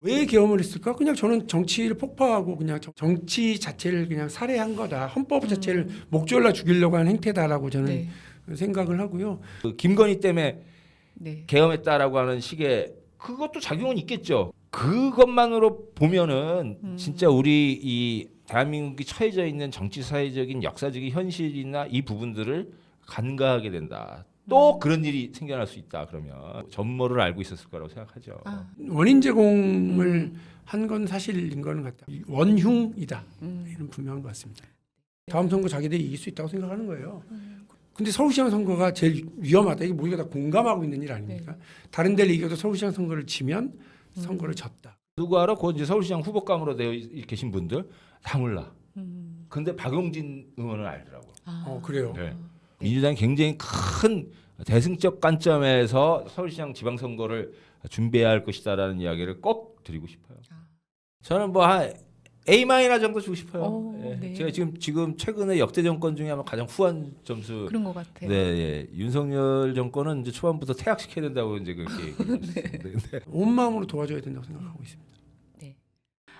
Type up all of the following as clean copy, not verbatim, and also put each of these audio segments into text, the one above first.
왜 계엄을 했을까? 그냥 저는 정치를 폭파하고 그냥 정치 자체를 그냥 살해한 거다. 헌법 자체를 목졸라 죽이려고 하는 행태다라고 저는 네. 생각을 하고요. 그 김건희 때문에 네. 계엄했다라고 하는 식의 그것도 작용은 있겠죠. 그것만으로 보면은 진짜 우리 이 대한민국이 처해져 있는 정치 사회적인 역사적인 현실이나 이 부분들을 간과하게 된다. 또 그런 일이 생겨날 수 있다. 그러면 전모를 알고 있었을 거라고 생각하죠. 아. 원인 제공을 한 건 사실인 거는 같다. 원흉이다. 이는 분명한 것 같습니다. 다음 선거 자기들이 이길 수 있다고 생각하는 거예요. 근데 서울시장 선거가 제일 위험하다. 이게 우리가 다 공감하고 있는 일 아닙니까? 다른 데를 이겨도 서울시장 선거를 지면 선거를 졌다. 누구 알아? 그 이제 서울시장 후보감으로 되어 계신 분들 다 몰라. 근데 박용진 의원은 알더라고. 그래요. 네. 민주당이 굉장히 큰 대승적 관점에서 서울시장 지방선거를 준비해야 할 것이다라는 이야기를 꼭 드리고 싶어요. 저는 뭐 한 A 마이너 정도 주고 싶어요. 오, 예. 네. 제가 지금 최근에 역대 정권 중에 아마 가장 후한 점수. 그런 것 같아요. 네, 예. 윤석열 정권은 이제 초반부터 퇴학시켜야 된다고 이제 그렇게 얘기했어요. 네. 온 마음으로 도와줘야 된다고 생각하고 있습니다.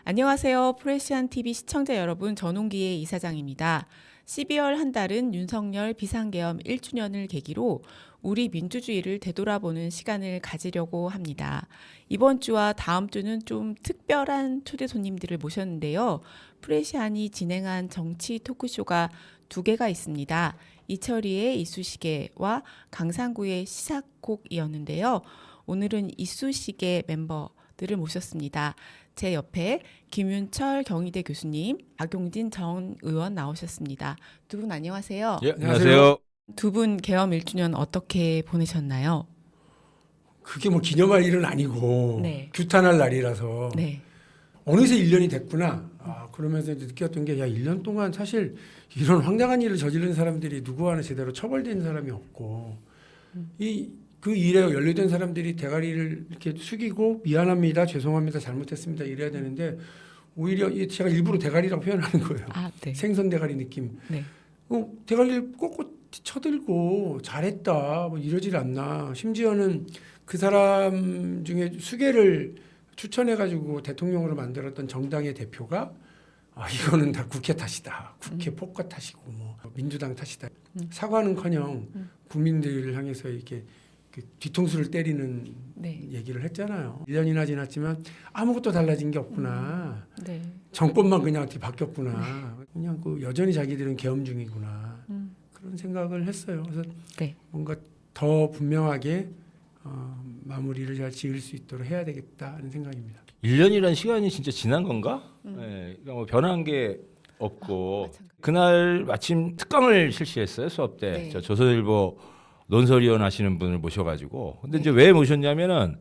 안녕하세요. 프레시안 TV 시청자 여러분, 전웅기의 이사장입니다. 12월 한 달은 윤석열 비상계엄 1주년을 계기로 우리 민주주의를 되돌아보는 시간을 가지려고 합니다. 이번 주와 다음 주는 좀 특별한 초대 손님들을 모셨는데요. 프레시안이 진행한 정치 토크쇼가 2개가 있습니다. 이철희의 이쑤시개와 강상구의 시사콕이었는데요. 오늘은 이쑤시개 멤버들을 모셨습니다. 제 옆에 김윤철 경희대 교수님, 박용진 전 의원 나오셨습니다. 두 분 안녕하세요. 예, 안녕하세요. 두 분 계엄 1주년 어떻게 보내셨나요? 그게 뭐 기념할 일은 아니고 네. 규탄할 날이라서 네. 어느새 1년이 됐구나. 그러면서 이제 느꼈던 게 1년 동안 사실 이런 황당한 일을 저지른 사람들이 누구 하나 제대로 처벌된 사람이 없고 그 일에 연루된 사람들이 대가리를 이렇게 숙이고 미안합니다, 죄송합니다, 잘못했습니다 이래야 되는데 오히려 제가 일부러 대가리라고 표현하는 거예요. 네. 생선 대가리 느낌. 네. 대가리를 꼿꼿 쳐들고 잘했다 뭐 이러질 않나. 심지어는 그 사람 중에 수계를 추천해가지고 대통령으로 만들었던 정당의 대표가 이거는 다 국회 탓이다. 국회 폭거 탓이고 뭐 민주당 탓이다. 사과는커녕 국민들을 향해서 이렇게 그 뒤통수를 때리는 네. 얘기를 했잖아요. 1년이나 지났지만 아무것도 달라진 게 없구나. 네. 정권만 그냥 어떻게 바뀌었구나. 그냥 그 여전히 자기들은 계엄 중이구나. 그런 생각을 했어요. 그래서 네. 뭔가 더 분명하게 마무리를 잘 지을 수 있도록 해야 되겠다 하는 생각입니다. 1년이라는 시간이 진짜 지난 건가? 네, 그러니까 뭐 변한 게 없고 마찬가지. 그날 마침 특강을 실시했어요 수업 때. 네. 저 조선일보 논설위원 하시는 분을 모셔가지고. 근데 이제 왜 모셨냐면은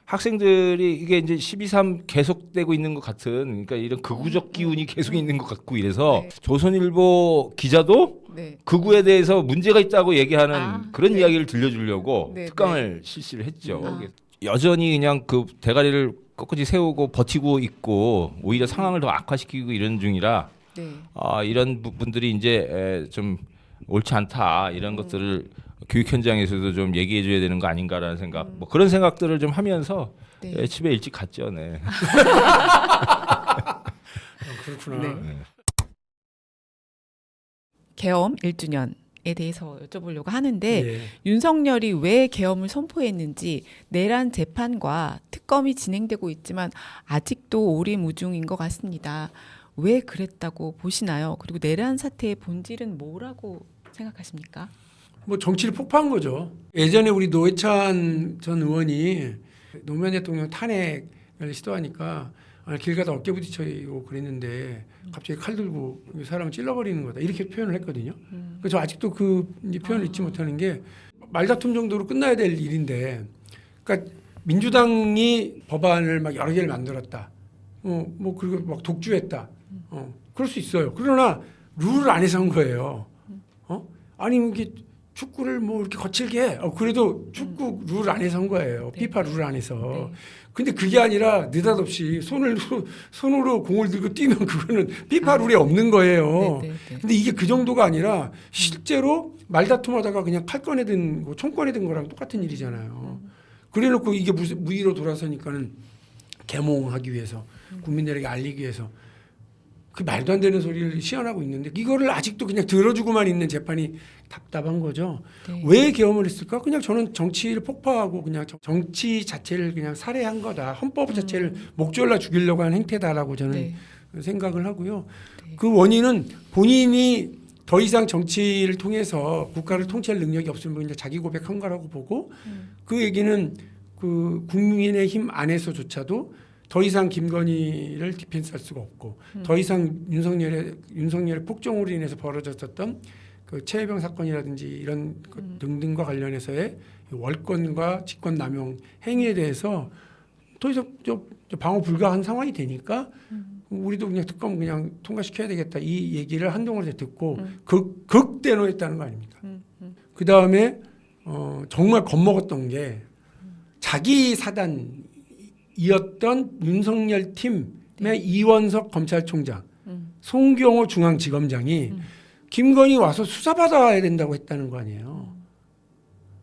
학생들이 이게 이제 12.3 계속되고 있는 것 같은, 그러니까 이런 극우적 기운이 계속 있는 것 같고 이래서 네. 조선일보 기자도 네. 극우에 대해서 문제가 있다고 얘기하는 그런 네. 이야기를 들려주려고 네, 특강을 실시를 했죠. 아. 여전히 그냥 그 대가리를 꼿꼿이 세우고 버티고 있고 오히려 상황을 더 악화시키고 이런 중이라 네. 이런 부분들이 이제 좀 옳지 않다 이런 것들을 교육 현장에서도 좀 얘기해 줘야 되는 거 아닌가라는 생각, 뭐 그런 생각들을 좀 하면서 네. 집에 일찍 갔죠. 네. 그렇구나. 네. 계엄 1주년에 대해서 여쭤보려고 하는데 예. 윤석열이 왜 계엄을 선포했는지 내란 재판과 특검이 진행되고 있지만 아직도 오리무중인 것 같습니다. 왜 그랬다고 보시나요? 그리고 내란 사태의 본질은 뭐라고 생각하십니까? 뭐 정치를 폭파한 거죠. 예전에 우리 노회찬 전 의원이 노무현 대통령 탄핵을 시도하니까 길 가다 어깨 부딪히고 그랬는데 갑자기 칼 들고 사람을 찔러버리는 거다 이렇게 표현을 했거든요. 그래서 아직도 그 표현을 잊지 못하는 게 말다툼 정도로 끝나야 될 일인데, 그러니까 민주당이 법안을 막 여러 개를 만들었다. 뭐 그리고 막 독주했다. 그럴 수 있어요. 그러나 룰을 안에서 한 거예요. 아니 이게 축구를 뭐 이렇게 거칠게 해. 그래도 축구 룰 안에서 한 거예요. 네. 피파 룰 안에서. 네. 근데 그게 아니라 느닷없이 손으로 공을 들고 뛰면 그거는 피파 룰에 없는 거예요. 네, 네, 네. 근데 이게 그 정도가 아니라 실제로 말다툼하다가 그냥 칼 꺼내든 뭐 총 꺼내든 거랑 똑같은 일이잖아요. 그래놓고 이게 무의로 돌아서니까는 계몽하기 위해서 국민들에게 알리기 위해서 그 말도 안 되는 소리를 시연하고 있는데 이거를 아직도 그냥 들어주고만 있는 재판이 답답한 거죠. 네. 왜 계엄을 했을까? 그냥 저는 정치를 폭파하고 그냥 정치 자체를 그냥 살해한 거다. 헌법 자체를 목졸라 죽이려고 하는 행태다라고 저는 네. 생각을 하고요. 네. 그 원인은 본인이 더 이상 정치를 통해서 국가를 통치할 능력이 없으면 이제 자기 고백한 거라고 보고 그 얘기는 그 국민의힘 안에서조차도 더 이상 김건희를 디펜스할 수가 없고 더 이상 윤석열의 폭정으로 인해서 벌어졌었던 그 최혜병 사건이라든지 이런 것 등등과 관련해서의 월권과 직권 남용 행위에 대해서 더 이상 방어 불가한 상황이 되니까 우리도 그냥 특검 그냥 통과시켜야 되겠다 이 얘기를 한동훈에 듣고 극대노했다는 거 아닙니까? 그 다음에 정말 겁먹었던 게 자기 사단이었던 윤석열 팀의 이원석 검찰총장, 송경호 중앙지검장이 김건희 와서 수사받아야 된다고 했다는 거 아니에요.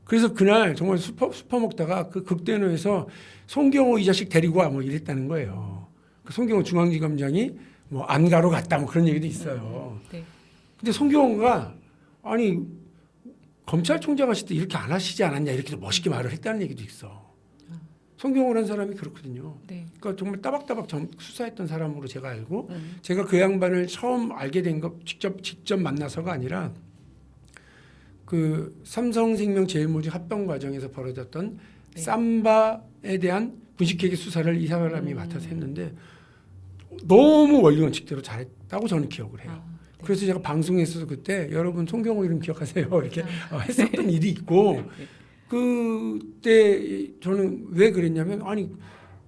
그래서 그날 정말 수퍼 먹다가 그 극대노에서 송경호 이 자식 데리고 와 뭐 이랬다는 거예요. 그 송경호 중앙지검장이 뭐 안가로 갔다 뭐 그런 얘기도 있어요. 네. 근데 송경호가 아니 검찰총장 하실 때 이렇게 안 하시지 않았냐 이렇게 멋있게 말을 했다는 얘기도 있어. 송경호라는 사람이 그렇거든요. 네. 그러니까 정말 따박따박 수사했던 사람으로 제가 알고 제가 그 양반을 처음 알게 된 거 직접 만나서가 아니라 그 삼성생명 제일모직 합병 과정에서 벌어졌던 네. 삼바에 대한 분식회계 수사를 이 사람이 맡아서 했는데 너무 원리 원칙대로 잘했다고 저는 기억을 해요. 네. 그래서 제가 방송에서도 그때 여러분 송경호 이름 기억하세요 이렇게 했었던 일이 있고 그때 저는 왜 그랬냐면 아니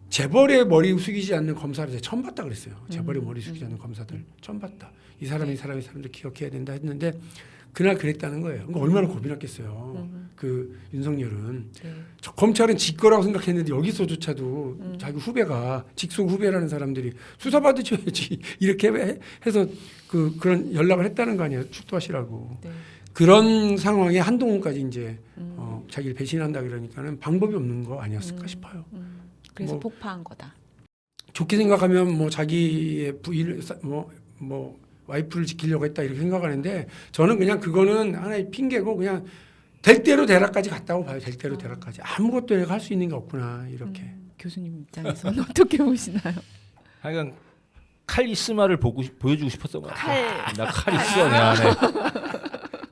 재벌의 머리 숙이지 않는 검사를 제가 처음 봤다 그랬어요. 재벌의 머리 숙이지 않는 검사들 처음 봤다. 이 사람이 사람들 기억해야 된다 했는데 그날 그랬다는 거예요. 그러니까 얼마나 겁이 났겠어요. 그 윤석열은 네. 검찰은 지 거라고 생각했는데 여기서조차도 자기 후배가 직속 후배라는 사람들이 수사받으셔야지 이렇게 해서 그런 연락을 했다는 거 아니에요. 출두하시라고. 네. 그런 상황에 한동훈까지 이제 자기를 배신한다 그러니까는 방법이 없는 거 아니었을까 싶어요. 그래서 뭐 폭파한 거다. 좋게 생각하면 뭐 자기의 부인을 뭐 와이프를 지키려고 했다 이렇게 생각하는데 저는 그냥 그거는 하나의 핑계고 그냥 될 대로 대라까지 갔다고 봐요. 될 대로 대라까지 아무것도 내가 할 수 있는 게 없구나 이렇게. 교수님 입장에서는 어떻게 보시나요? 하여간 카리스마를 보여주고 싶었던 거야. 칼. 나 칼 있어 내 안에.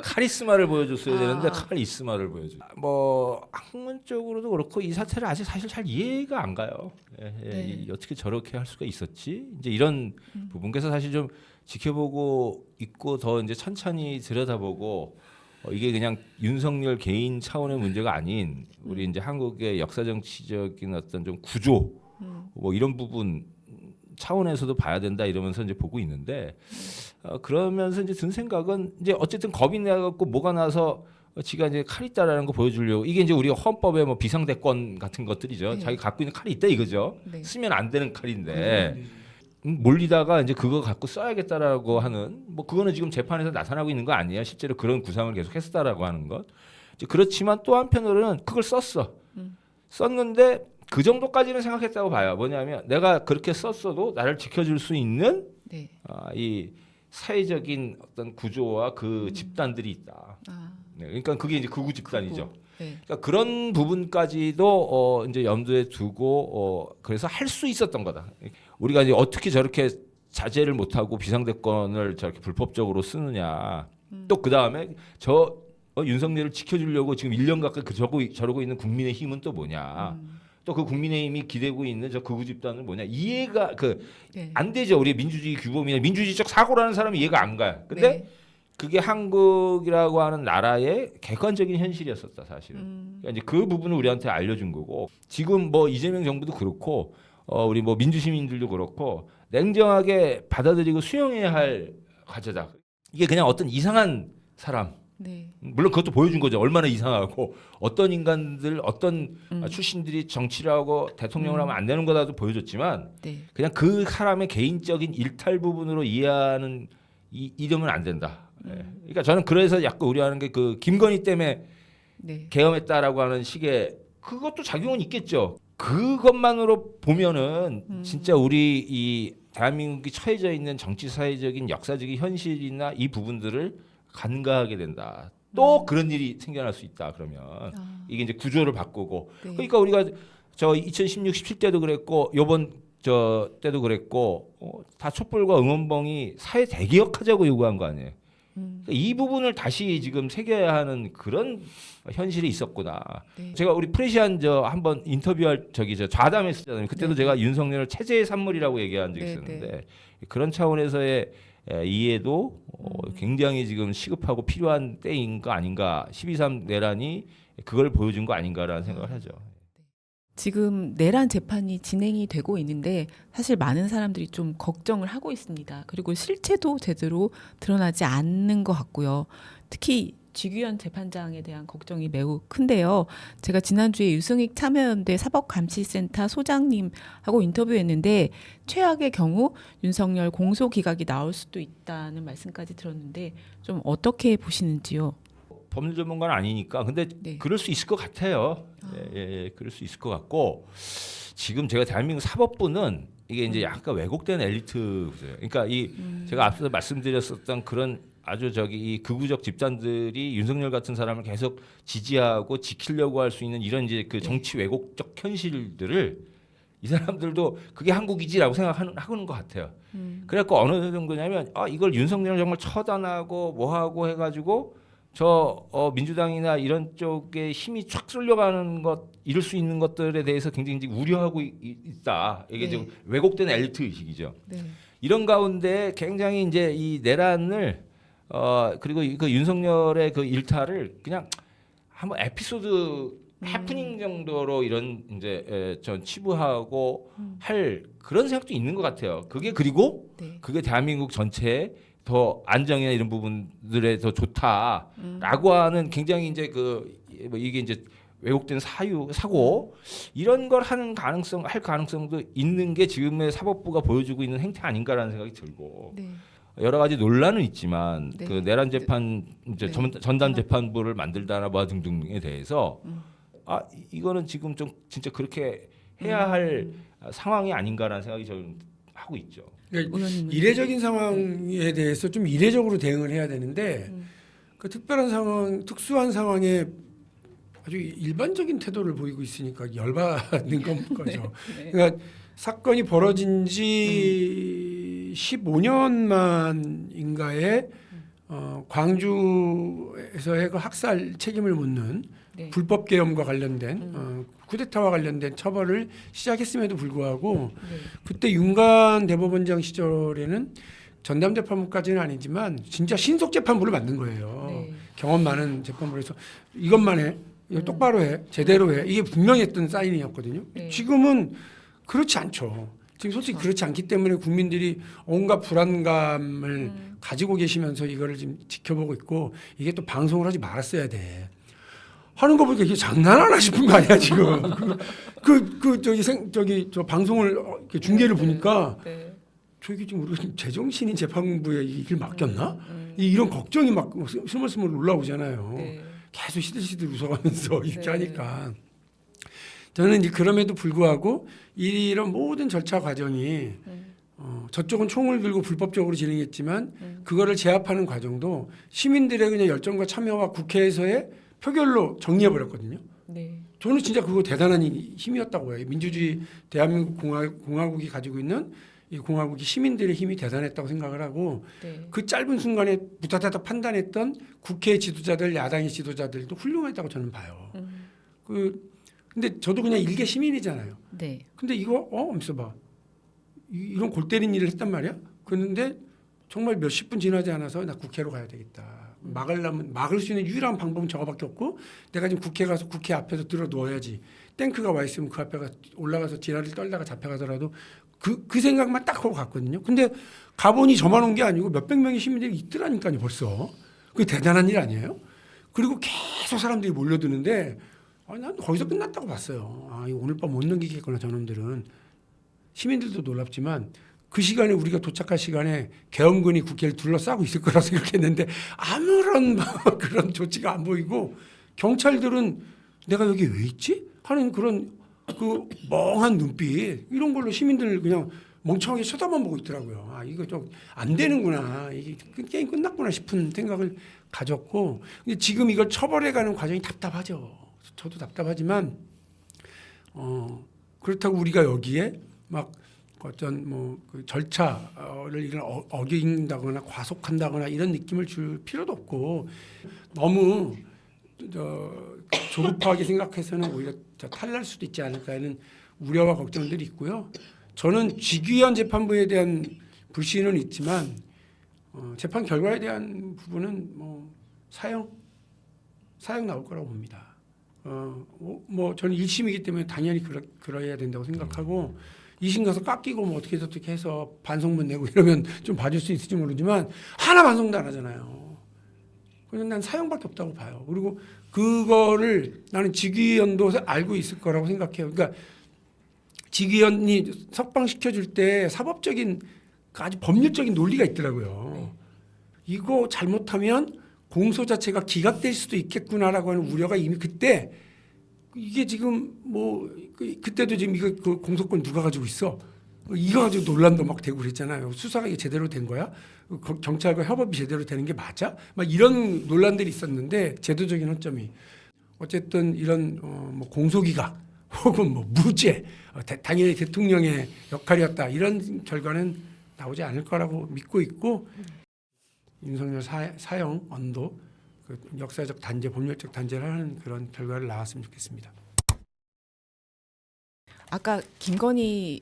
카리스마를 보여줬어야 되는데 카리스마를 보여줘. 뭐 학문적으로도 그렇고 이 사태를 아직 사실 잘 이해가 안 가요. 네. 어떻게 저렇게 할 수가 있었지? 이제 이런 부분 그래서 사실 좀 지켜보고 있고 더 이제 천천히 들여다보고 이게 그냥 윤석열 개인 차원의 문제가 아닌 우리 이제 한국의 역사 정치적인 어떤 좀 구조 뭐 이런 부분 차원에서도 봐야 된다 이러면서 이제 보고 있는데 그러면서 이제 든 생각은 이제 어쨌든 겁이 나갖고 뭐가 나서 지가 이제 칼 있다라는 거 보여주려고 이게 이제 우리가 헌법에 뭐 비상대권 같은 것들이죠. 네. 자기 갖고 있는 칼이 있다 이거죠. 네. 쓰면 안 되는 칼인데 몰리다가 이제 그거 갖고 써야겠다라고 하는 뭐 그거는 지금 재판에서 나타나고 있는 거 아니에요. 실제로 그런 구상을 계속 했었다라고 하는 것. 이제 그렇지만 또 한편으로는 그걸 썼어. 썼는데 그 정도까지는 생각했다고 봐요. 뭐냐면 내가 그렇게 썼어도 나를 지켜줄 수 있는 네. 이 사회적인 어떤 구조와 그 집단들이 있다. 네, 그러니까 그게 이제 극우 집단이죠. 네. 그러니까 그런 부분까지도 이제 염두에 두고 그래서 할 수 있었던 거다. 우리가 이제 어떻게 저렇게 자제를 못하고 비상대권을 저렇게 불법적으로 쓰느냐. 또 그 다음에 윤석열을 지켜주려고 지금 1년 가까이 저러고 있는 국민의힘은 또 뭐냐. 또 그 국민의힘이 기대고 있는 저 극우 집단은 뭐냐. 이해가 네. 안 되죠. 우리 민주주의 규범이나 민주주의적 사고라는 사람은 이해가 안 가요. 근데 네. 그게 한국이라고 하는 나라의 객관적인 현실이었었다 사실은. 그러니까 이제 그 부분을 우리한테 알려준 거고 지금 뭐 이재명 정부도 그렇고 우리 뭐 민주시민들도 그렇고 냉정하게 받아들이고 수용해야 할 과제다. 이게 그냥 어떤 이상한 사람. 네. 물론 그것도 보여준 거죠. 얼마나 이상하고 어떤 인간들 어떤 출신들이 정치를 하고 대통령을 하면 안 되는 거다도 보여줬지만 네. 그냥 그 사람의 개인적인 일탈 부분으로 이해하는 이러면 안 된다. 그러니까 저는 그래서 약간 우려하는 게 그 김건희 때문에 네. 계엄했다라고 하는 식의 그것도 작용은 있겠죠. 그것만으로 보면은 진짜 우리 이 대한민국이 처해져 있는 정치 사회적인 역사적인 현실이나 이 부분들을 간과하게 된다. 또 그런 일이 생겨날 수 있다. 그러면 이게 이제 구조를 바꾸고 네. 그러니까 우리가 저 2016, 17 때도 그랬고 요번 저 때도 그랬고 다 촛불과 응원봉이 사회 대개혁하자고 요구한 거 아니에요. 그러니까 이 부분을 다시 지금 새겨야 하는 그런 현실이 있었구나. 네. 제가 우리 프레시안 저 한번 인터뷰할 저기 저 좌담했었잖아요. 그때도 네. 제가 윤석열을 체제의 산물이라고 얘기한 적이 네, 있었는데 그런 차원에서의 이해도 굉장히 지금 시급하고 필요한 때인 거 아닌가. 12.3 내란이 그걸 보여준 거 아닌가라는 생각을 하죠. 지금 내란 재판이 진행이 되고 있는데 사실 많은 사람들이 좀 걱정을 하고 있습니다. 그리고 실체도 제대로 드러나지 않는 것 같고요. 특히 쥐규현 재판장에 대한 걱정이 매우 큰데요. 제가 지난주에 유승익 참여연대 사법감시센터 소장님하고 인터뷰했는데 최악의 경우 윤석열 공소기각이 나올 수도 있다는 말씀까지 들었는데 좀 어떻게 보시는지요? 법률 전문가는 아니니까 근데 네. 그럴 수 있을 것 같아요. 그럴 수 있을 것 같고 지금 제가 대한민국 사법부는 이게 이제 약간 왜곡된 엘리트 구조예요. 그러니까 이 제가 앞서 말씀드렸었던 그런 아주 저기 이 극우적 집단들이 윤석열 같은 사람을 계속 지지하고 지키려고 할 수 있는 이런 이제 그 정치 왜곡적 현실들을 이 사람들도 그게 한국이지라고 생각하는 것 같아요. 그래갖고 어느 정도냐면 이걸 윤석열을 정말 처단하고 뭐하고 해가지고 저 민주당이나 이런 쪽에 힘이 촥 쏠려가는 것 이룰 수 있는 것들에 대해서 굉장히 이제 우려하고 있다. 이게 네. 좀 왜곡된 엘리트 의식이죠. 네. 이런 가운데 굉장히 이제 이 내란을 그리고 그 윤석열의 그 일탈을 그냥 한번 에피소드 해프닝 정도로 이런 이제 전 치부하고 할 그런 생각도 있는 것 같아요. 그게 그리고 네. 그게 대한민국 전체에 더 안정이나 이런 부분들에 더 좋다라고 하는 굉장히 이제 뭐 이게 이제 왜곡된 사고 이런 걸 할 가능성도 있는 게 지금의 사법부가 보여주고 있는 행태 아닌가라는 생각이 들고 네. 여러 가지 논란은 있지만 네. 그 내란 재판 이제 네. 전담 재판부를 만들다나 뭐 등등에 대해서 이거는 지금 좀 진짜 그렇게 해야 할 상황이 아닌가라는 생각이 저는 하고 있죠. 그러니까 의원님은? 이례적인 상황에 대해서 좀 이례적으로 대응을 해야 되는데 그 특별한 상황, 특수한 상황에 아주 일반적인 태도를 보이고 있으니까 열받는 건 거죠. 네. 그러니까 사건이 벌어진 지 15년 만인가에 광주에서의 그 학살 책임을 묻는 네. 불법 계엄과 관련된 쿠데타와 관련된 처벌을 시작했음에도 불구하고 네. 그때 윤관 대법원장 시절에는 전담 재판부까지는 아니지만 진짜 신속 재판부를 만든 거예요. 네. 경험 많은 재판부에서 이것만 해, 이거 똑바로 해, 제대로 해. 이게 분명히 했던 사인이었거든요. 네. 지금은 그렇지 않죠. 지금 솔직히 그렇지 않기 때문에 국민들이 온갖 불안감을 가지고 계시면서 이거를 지금 지켜보고 있고 이게 또 방송을 하지 말았어야 돼. 하는 거 보니까 이게 장난하나 싶은 거 아니야 지금. 저 방송을 이렇게 중계를 보니까 네. 저기 지금 우리 제정신인 재판부에 이 길 맡겼나? 이런 걱정이 막 스물스물 올라오잖아요. 네. 계속 시들시들 웃어가면서 이렇게 네. 하니까 저는 이제 그럼에도 불구하고 이런 모든 절차 과정이 저쪽은 총을 들고 불법적으로 진행했지만 그거를 제압하는 과정도 시민들의 그냥 열정과 참여와 국회에서의 표결로 정리해 버렸거든요. 네. 저는 진짜 그거 대단한 힘이었다고 해요. 민주주의 대한민국 공화국이 가지고 있는 이 공화국이 시민들의 힘이 대단했다고 생각을 하고 네. 그 짧은 순간에 부타타타 판단했던 국회 지도자들, 야당의 지도자들도 훌륭했다고 저는 봐요. 근데 저도 그냥 일개 시민이잖아요. 네. 근데 이거 하면서 봐. 이런 골 때린 일을 했단 말이야. 그런데 정말 몇십 분 지나지 않아서 나 국회로 가야 되겠다. 막을 수 있는 유일한 방법은 저거밖에 없고 내가 지금 국회 가서 국회 앞에서 들어 누워야지. 탱크가 와 있으면 그 앞에 올라가서 지랄을 떨다가 잡혀가더라도 그 생각만 딱 하고 갔거든요. 근데 가보니 저만 온 게 아니고 몇백 명의 시민들이 있더라니까요 벌써. 그게 대단한 일 아니에요? 그리고 계속 사람들이 몰려드는데 난 거기서 끝났다고 봤어요. 이거 오늘 밤 못 넘기겠구나 저놈들은. 시민들도 놀랍지만 그 시간에 우리가 도착할 시간에 계엄군이 국회를 둘러싸고 있을 거라고 생각했는데 아무런 그런 조치가 안 보이고 경찰들은 내가 여기 왜 있지? 하는 그런 그 멍한 눈빛 이런 걸로 시민들 그냥 멍청하게 쳐다만 보고 있더라고요. 아 이거 좀 안 되는구나. 이게 게임 끝났구나 싶은 생각을 가졌고 근데 지금 이걸 처벌해가는 과정이 답답하죠. 저도 답답하지만 그렇다고 우리가 여기에 막 어떤 그 절차를 이런 어긴다거나 과속한다거나 이런 느낌을 줄 필요도 없고 너무 조급하게 생각해서는 오히려 탈날 수도 있지 않을까 하는 우려와 걱정들이 있고요. 저는 직위원 재판부에 대한 불신은 있지만 재판 결과에 대한 부분은 사형 나올 거라고 봅니다. 저는 1심이기 때문에 당연히 그러해야 된다고 생각하고 2심 가서 깎이고 어떻게 해서 반성문 내고 이러면 좀 봐줄 수 있을지 모르지만 하나 반성도 안 하잖아요. 그래서 난 사형밖에 없다고 봐요. 그리고 그거를 나는 직위원도 알고 있을 거라고 생각해요. 그러니까 직위원이 석방시켜줄 때 사법적인 아주 법률적인 논리가 있더라고요. 이거 잘못하면 공소 자체가 기각될 수도 있겠구나라고 하는 우려가 이미 그때 이게 지금 그때도 지금 이거 그 공소권 누가 가지고 있어? 이거 가지고 논란도 막 되고 그랬잖아요. 수사가 이게 제대로 된 거야? 경찰과 협업이 제대로 되는 게 맞아? 막 이런 논란들이 있었는데 제도적인 허점이 어쨌든 이런 공소기각 혹은 무죄 당연히 대통령의 역할이었다 이런 결과는 나오지 않을 거라고 믿고 있고 윤석열 사형 언도 그 역사적 단죄 법률적 단죄를 하는 그런 결과를 나왔으면 좋겠습니다. 아까 김건희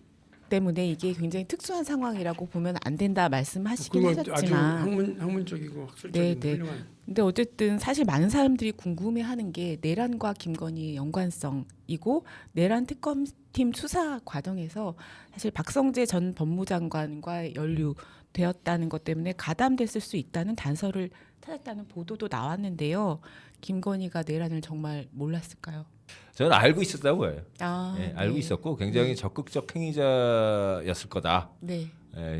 때문에 이게 굉장히 특수한 상황이라고 보면 안 된다 말씀하시긴 아주 하셨지만 학문적이고 학술적인 네. 훌륭한. 근데 어쨌든 사실 많은 사람들이 궁금해하는 게 내란과 김건희의 연관성이고 내란 특검팀 수사 과정에서 사실 박성재 전 법무장관과 연루되었다는 것 때문에 가담됐을 수 있다는 단서를 찾았다는 보도도 나왔는데요. 김건희가 내란을 정말 몰랐을까요? 저는 알고 있었다고 해요. 알고 네. 있었고 굉장히 적극적 행위자였을 거다. 네.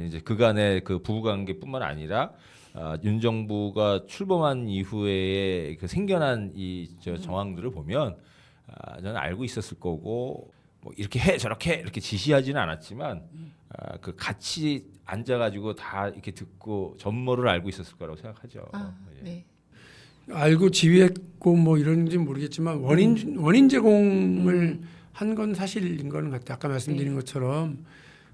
이제 그간의 그 부부관계뿐만 아니라 윤 정부가 출범한 이후에 그 생겨난 정황들을 보면 저는 알고 있었을 거고 이렇게 해 저렇게 이렇게 지시하지는 않았지만 그 같이 앉아가지고 다 이렇게 듣고 전모를 알고 있었을 거라고 생각하죠. 예. 네. 알고 지휘했고 이런지 모르겠지만 원인 제공을 한 건 사실인 거는 같아요. 아까 말씀드린 것처럼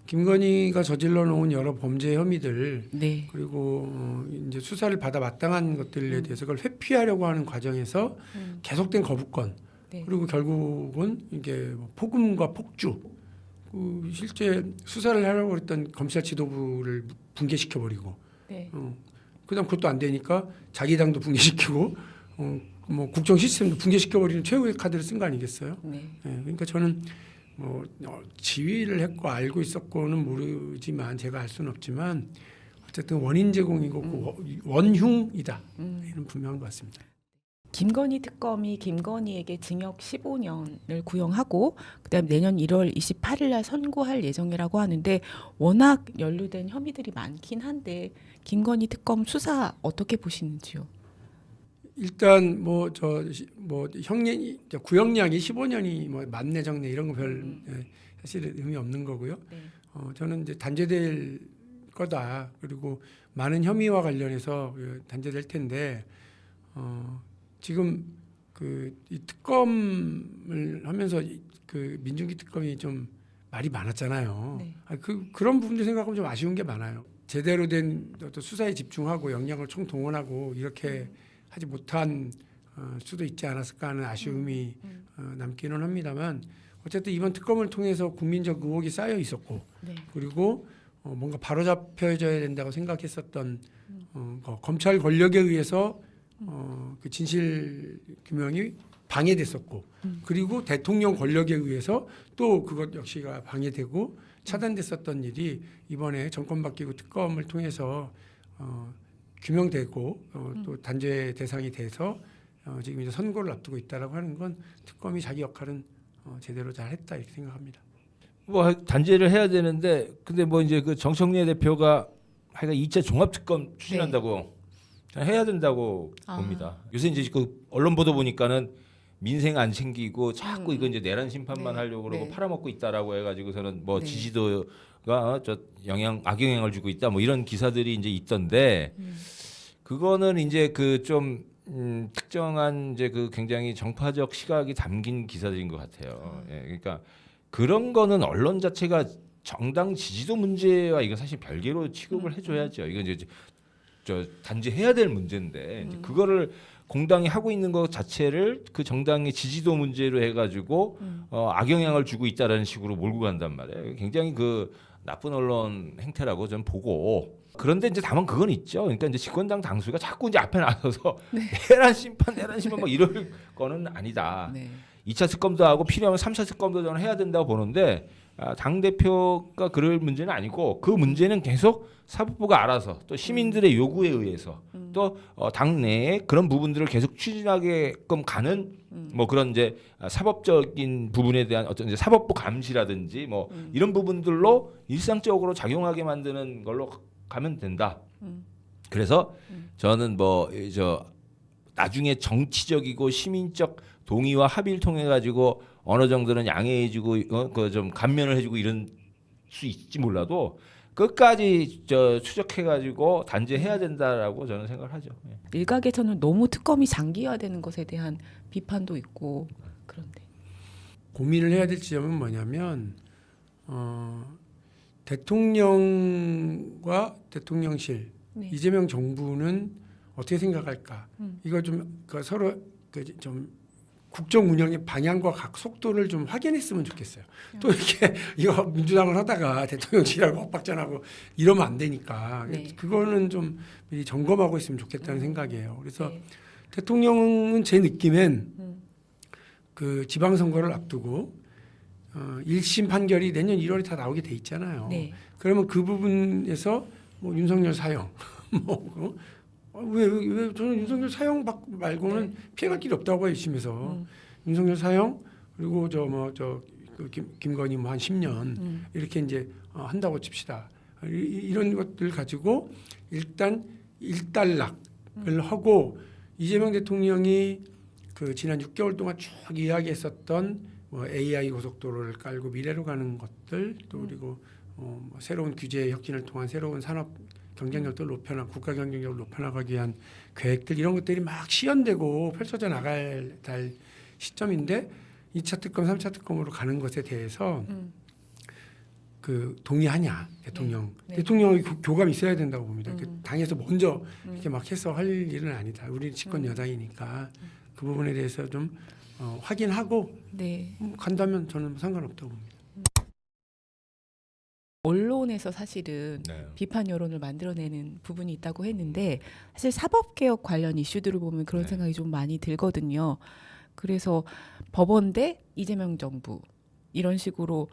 김건희가 저질러 놓은 여러 범죄 혐의들 네. 그리고 이제 수사를 받아 마땅한 것들에 대해서 그걸 회피하려고 하는 과정에서 계속된 거부권 네. 그리고 결국은 이게 폭음과 폭주 실제 수사를 하려고 했던 검찰 지도부를 붕괴시켜 버리고 네. 그다음 그것도 안 되니까 자기 당도 붕괴시키고 국정 시스템도 붕괴시켜 버리는 최후의 카드를 쓴 거 아니겠어요? 네. 그러니까 저는 지휘를 했고 알고 있었고는 모르지만 제가 알 수는 없지만 어쨌든 원인 제공이고 그 원흉이다. 이는 분명한 것 같습니다. 김건희 특검이 김건희에게 징역 15년을 구형하고 그다음 내년 1월 28일 날 선고할 예정이라고 하는데 워낙 연루된 혐의들이 많긴 한데 김건희 특검 수사 어떻게 보시는지요? 일단 형량이 구형량이 15년이 만내 정내 이런 거 별 사실 의미 없는 거고요. 네. 저는 이제 단죄될 거다. 그리고 많은 혐의와 관련해서 단죄될 텐데 지금 이 특검을 하면서 그 민중기 특검이 좀 말이 많았잖아요. 네. 그런 부분들 생각하면 좀 아쉬운 게 많아요. 제대로 된 어떤 수사에 집중하고 역량을 총동원하고 이렇게 하지 못한 수도 있지 않았을까 하는 아쉬움이 남기는 합니다만 어쨌든 이번 특검을 통해서 국민적 의혹이 쌓여 있었고 네. 그리고 뭔가 바로잡혀져야 된다고 생각했었던 검찰 권력에 의해서 그 진실 규명이 방해됐었고 그리고 대통령 권력에 의해서 또 그것 역시가 방해되고 차단됐었던 일이 이번에 정권 바뀌고 특검을 통해서 규명되고 또 단죄 대상이 돼서 지금 이제 선고를 앞두고 있다라고 하는 건 특검이 자기 역할은 제대로 잘했다 이렇게 생각합니다. 단죄를 해야 되는데 근데 이제 그 정청래 대표가 하여간 2차 종합 특검 추진한다고 저는 해야 된다고 봅니다. 요새 이제 그 언론 보도 보니까는 민생 안 챙기고 자꾸 이거 이제 내란 심판만 네. 하려고 그러고 네. 팔아먹고 있다라고 해가지고서는 뭐 네. 지지도가 저 악영향을 주고 있다 뭐 이런 기사들이 이제 있던데 그거는 이제 그 좀 특정한 이제 그 굉장히 정파적 시각이 담긴 기사들인 것 같아요. 예, 그러니까 그런 거는 언론 자체가 정당 지지도 문제와 이거 사실 별개로 취급을 해줘야죠. 이건 이제 저 단지 해야 될 문제인데 이제 그거를 공당이 하고 있는 것 자체를 그 정당의 지지도 문제로 해가지고 악영향을 주고 있다라는 식으로 몰고 간단 말이에요. 굉장히 그 나쁜 언론 행태라고 저는 보고. 그런데 이제 다만 그건 있죠. 그러니까 이제 집권당 당수가 자꾸 이제 앞에 나서서 내란 심판 막 이럴 거는 아니다. 네. 2차 특검도 하고 필요하면 3차 특검도 저는 해야 된다고 보는데 당 대표가 그럴 문제는 아니고 그 문제는 계속 사법부가 알아서 또 시민들의 요구에 의해서 또 당내에 그런 부분들을 계속 추진하게끔 가는 뭐 그런 이제 사법적인 부분에 대한 어떤 이제 사법부 감시라든지 뭐 이런 부분들로 일상적으로 작용하게 만드는 걸로 가면 된다. 그래서 저는 뭐 저 나중에 정치적이고 시민적 동의와 합의를 통해 가지고 어느 정도는 양해해주고 그 좀 감면을 해주고 이런 수 있지 몰라도 끝까지 저 추적해가지고 단죄해야 된다라고 저는 생각을 하죠. 예. 일각에서는 너무 특검이 장기화되는 것에 대한 비판도 있고 그런데 고민을 해야 될 지점은 뭐냐면 대통령과 대통령실 네. 이재명 정부는 어떻게 생각할까? 이거 좀 서로 좀 국정 운영의 방향과 각 속도를 좀 확인했으면 좋겠어요. 또 이렇게 이거 민주당을 하다가 대통령실하고 엇박전하고 이러면 안 되니까 네. 그거는 좀 미리 점검하고 있으면 좋겠다는 생각이에요. 그래서 네. 대통령은 제 느낌엔 그 지방선거를 앞두고 1심 판결이 내년 1월에 다 나오게 돼 있잖아요. 네. 그러면 그 부분에서 뭐 윤석열 사형 왜 저는 윤석열 사형 말고는 피해갈 길이 없다고 봐요. 1심에서 윤석열 사형 그리고 그 김건희 뭐 한 10년 이렇게 이제 한다고 칩시다. 이런 것들 가지고 일단 일단락을 하고 이재명 대통령이 그 지난 6개월 동안 쭉 이야기했었던 뭐 AI 고속도로를 깔고 미래로 가는 것들 또 그리고 뭐 새로운 규제 혁신을 통한 새로운 산업 경쟁력도 국가 경쟁력을 높여나가기 위한 계획들 이런 것들이 막 시연되고 펼쳐져 나갈 시점인데 2차 특검, 3차 특검으로 가는 것에 대해서 그 동의하냐 대통령. 네. 대통령의 교감이 있어야 된다고 봅니다. 그 당에서 먼저 이렇게 막 해서 할 일은 아니다. 우리 집권 여당이니까 그 부분에 대해서 좀 확인하고 네. 간다면 저는 상관없다고 봅니다. 언론에서 사실은 네. 비판 여론을 만들어내는 부분이 있다고 했는데 사실 사법개혁 관련 이슈들을 보면 그런 네. 생각이 좀 많이 들거든요. 그래서 법원 대 이재명 정부 이런 식으로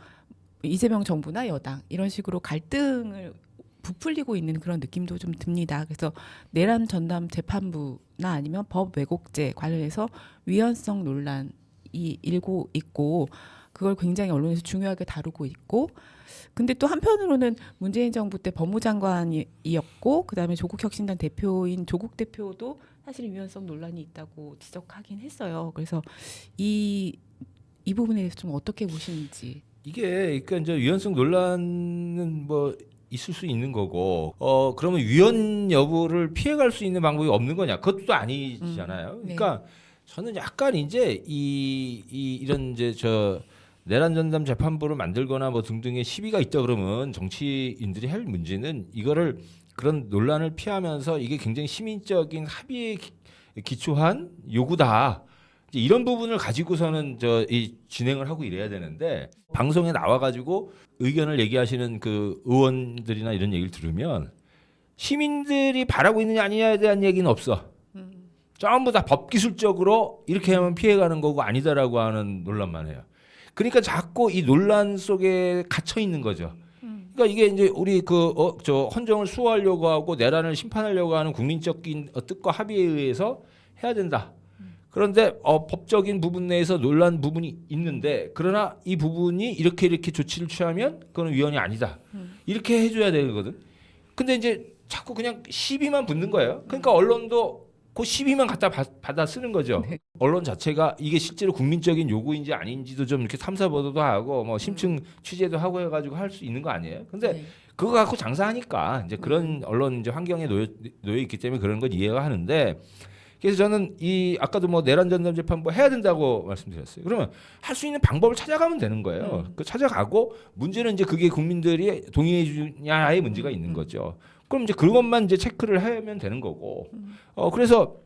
이재명 정부나 여당 이런 식으로 갈등을 부풀리고 있는 그런 느낌도 좀 듭니다. 그래서 내란 전담 재판부나 아니면 법 왜곡죄 관련해서 위헌성 논란이 일고 있고 그걸 굉장히 언론에서 중요하게 다루고 있고 근데 또 한편으로는 문재인 정부 때 법무장관이었고 그다음에 조국혁신단 대표인 조국 대표도 사실 위헌성 논란이 있다고 지적하긴 했어요. 그래서 이 부분에 대해서 좀 어떻게 보시는지. 이게 그러니까 이제 위헌성 논란은 뭐 있을 수 있는 거고 그러면 위헌 여부를 피해갈 수 있는 방법이 없는 거냐? 그것도 아니잖아요. 네. 그러니까 저는 약간 이제 이런 이제 저 내란 전담 재판부를 만들거나 뭐 등등의 시비가 있다 그러면 정치인들이 할 문제는 이거를 그런 논란을 피하면서 이게 굉장히 시민적인 합의에 기초한 요구다. 이제 이런 부분을 가지고서는 이 진행을 하고 이래야 되는데 방송에 나와가지고 의견을 얘기하시는 그 의원들이나 이런 얘기를 들으면 시민들이 바라고 있느냐 아니냐에 대한 얘기는 없어. 전부 다 법기술적으로 이렇게 하면 피해가는 거고 아니다라고 하는 논란만 해요. 그러니까 자꾸 이 논란 속에 갇혀 있는 거죠. 그러니까 이게 이제 우리 저 헌정을 수호하려고 하고 내란을 심판하려고 하는 국민적인 뜻과 합의에 의해서 해야 된다. 그런데 법적인 부분 내에서 논란 부분이 있는데 그러나 이 부분이 이렇게 조치를 취하면 그건 위헌이 아니다. 이렇게 해줘야 되거든. 근데 이제 자꾸 그냥 시비만 붙는 거예요. 그러니까 언론도 그 시비만 갖다 받아 쓰는 거죠. 네. 언론 자체가 이게 실제로 국민적인 요구인지 아닌지도 좀 이렇게 탐사 보도도 하고 뭐 심층 취재도 하고 해가지고 할 수 있는 거 아니에요? 근데 네. 그거 갖고 장사하니까 이제 그런 언론 이제 환경에 놓여 있기 때문에 그런 건 이해가 하는데, 그래서 저는 이 아까도 뭐 내란 전담 재판부 해야 된다고 말씀드렸어요. 그러면 할 수 있는 방법을 찾아가면 되는 거예요. 그 찾아가고 문제는 이제 그게 국민들이 동의해 주냐의 문제가 있는 거죠. 그럼 이제 그것만 이제 체크를 하면 되는 거고. 그래서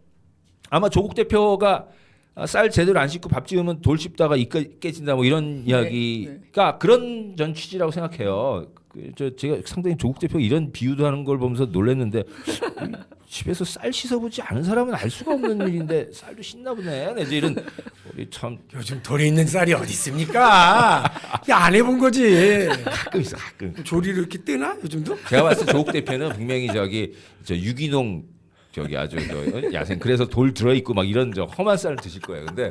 아마 조국 대표가 쌀 제대로 안 씻고 밥 지으면 돌 씹다가 이 깨진다 뭐 이런 이야기가 그런 전 취지라고 생각해요. 제가 상당히 조국 대표 이런 비유도 하는 걸 보면서 놀랐는데 집에서 쌀 씻어보지 않은 사람은 알 수가 없는 일인데 쌀도 씻나 보네. 이제 이런 우리 참 요즘 돌에 있는 쌀이 어디 있습니까? 안 해본 거지. 가끔 있어 가끔. 조리를 이렇게 뜨나 요즘도? 제가 봤을 때 조국 대표는 분명히 저 유기농 저기 아주 야생 그래서 돌 들어 있고 막 이런 저 험한 쌀을 드실 거예요. 근데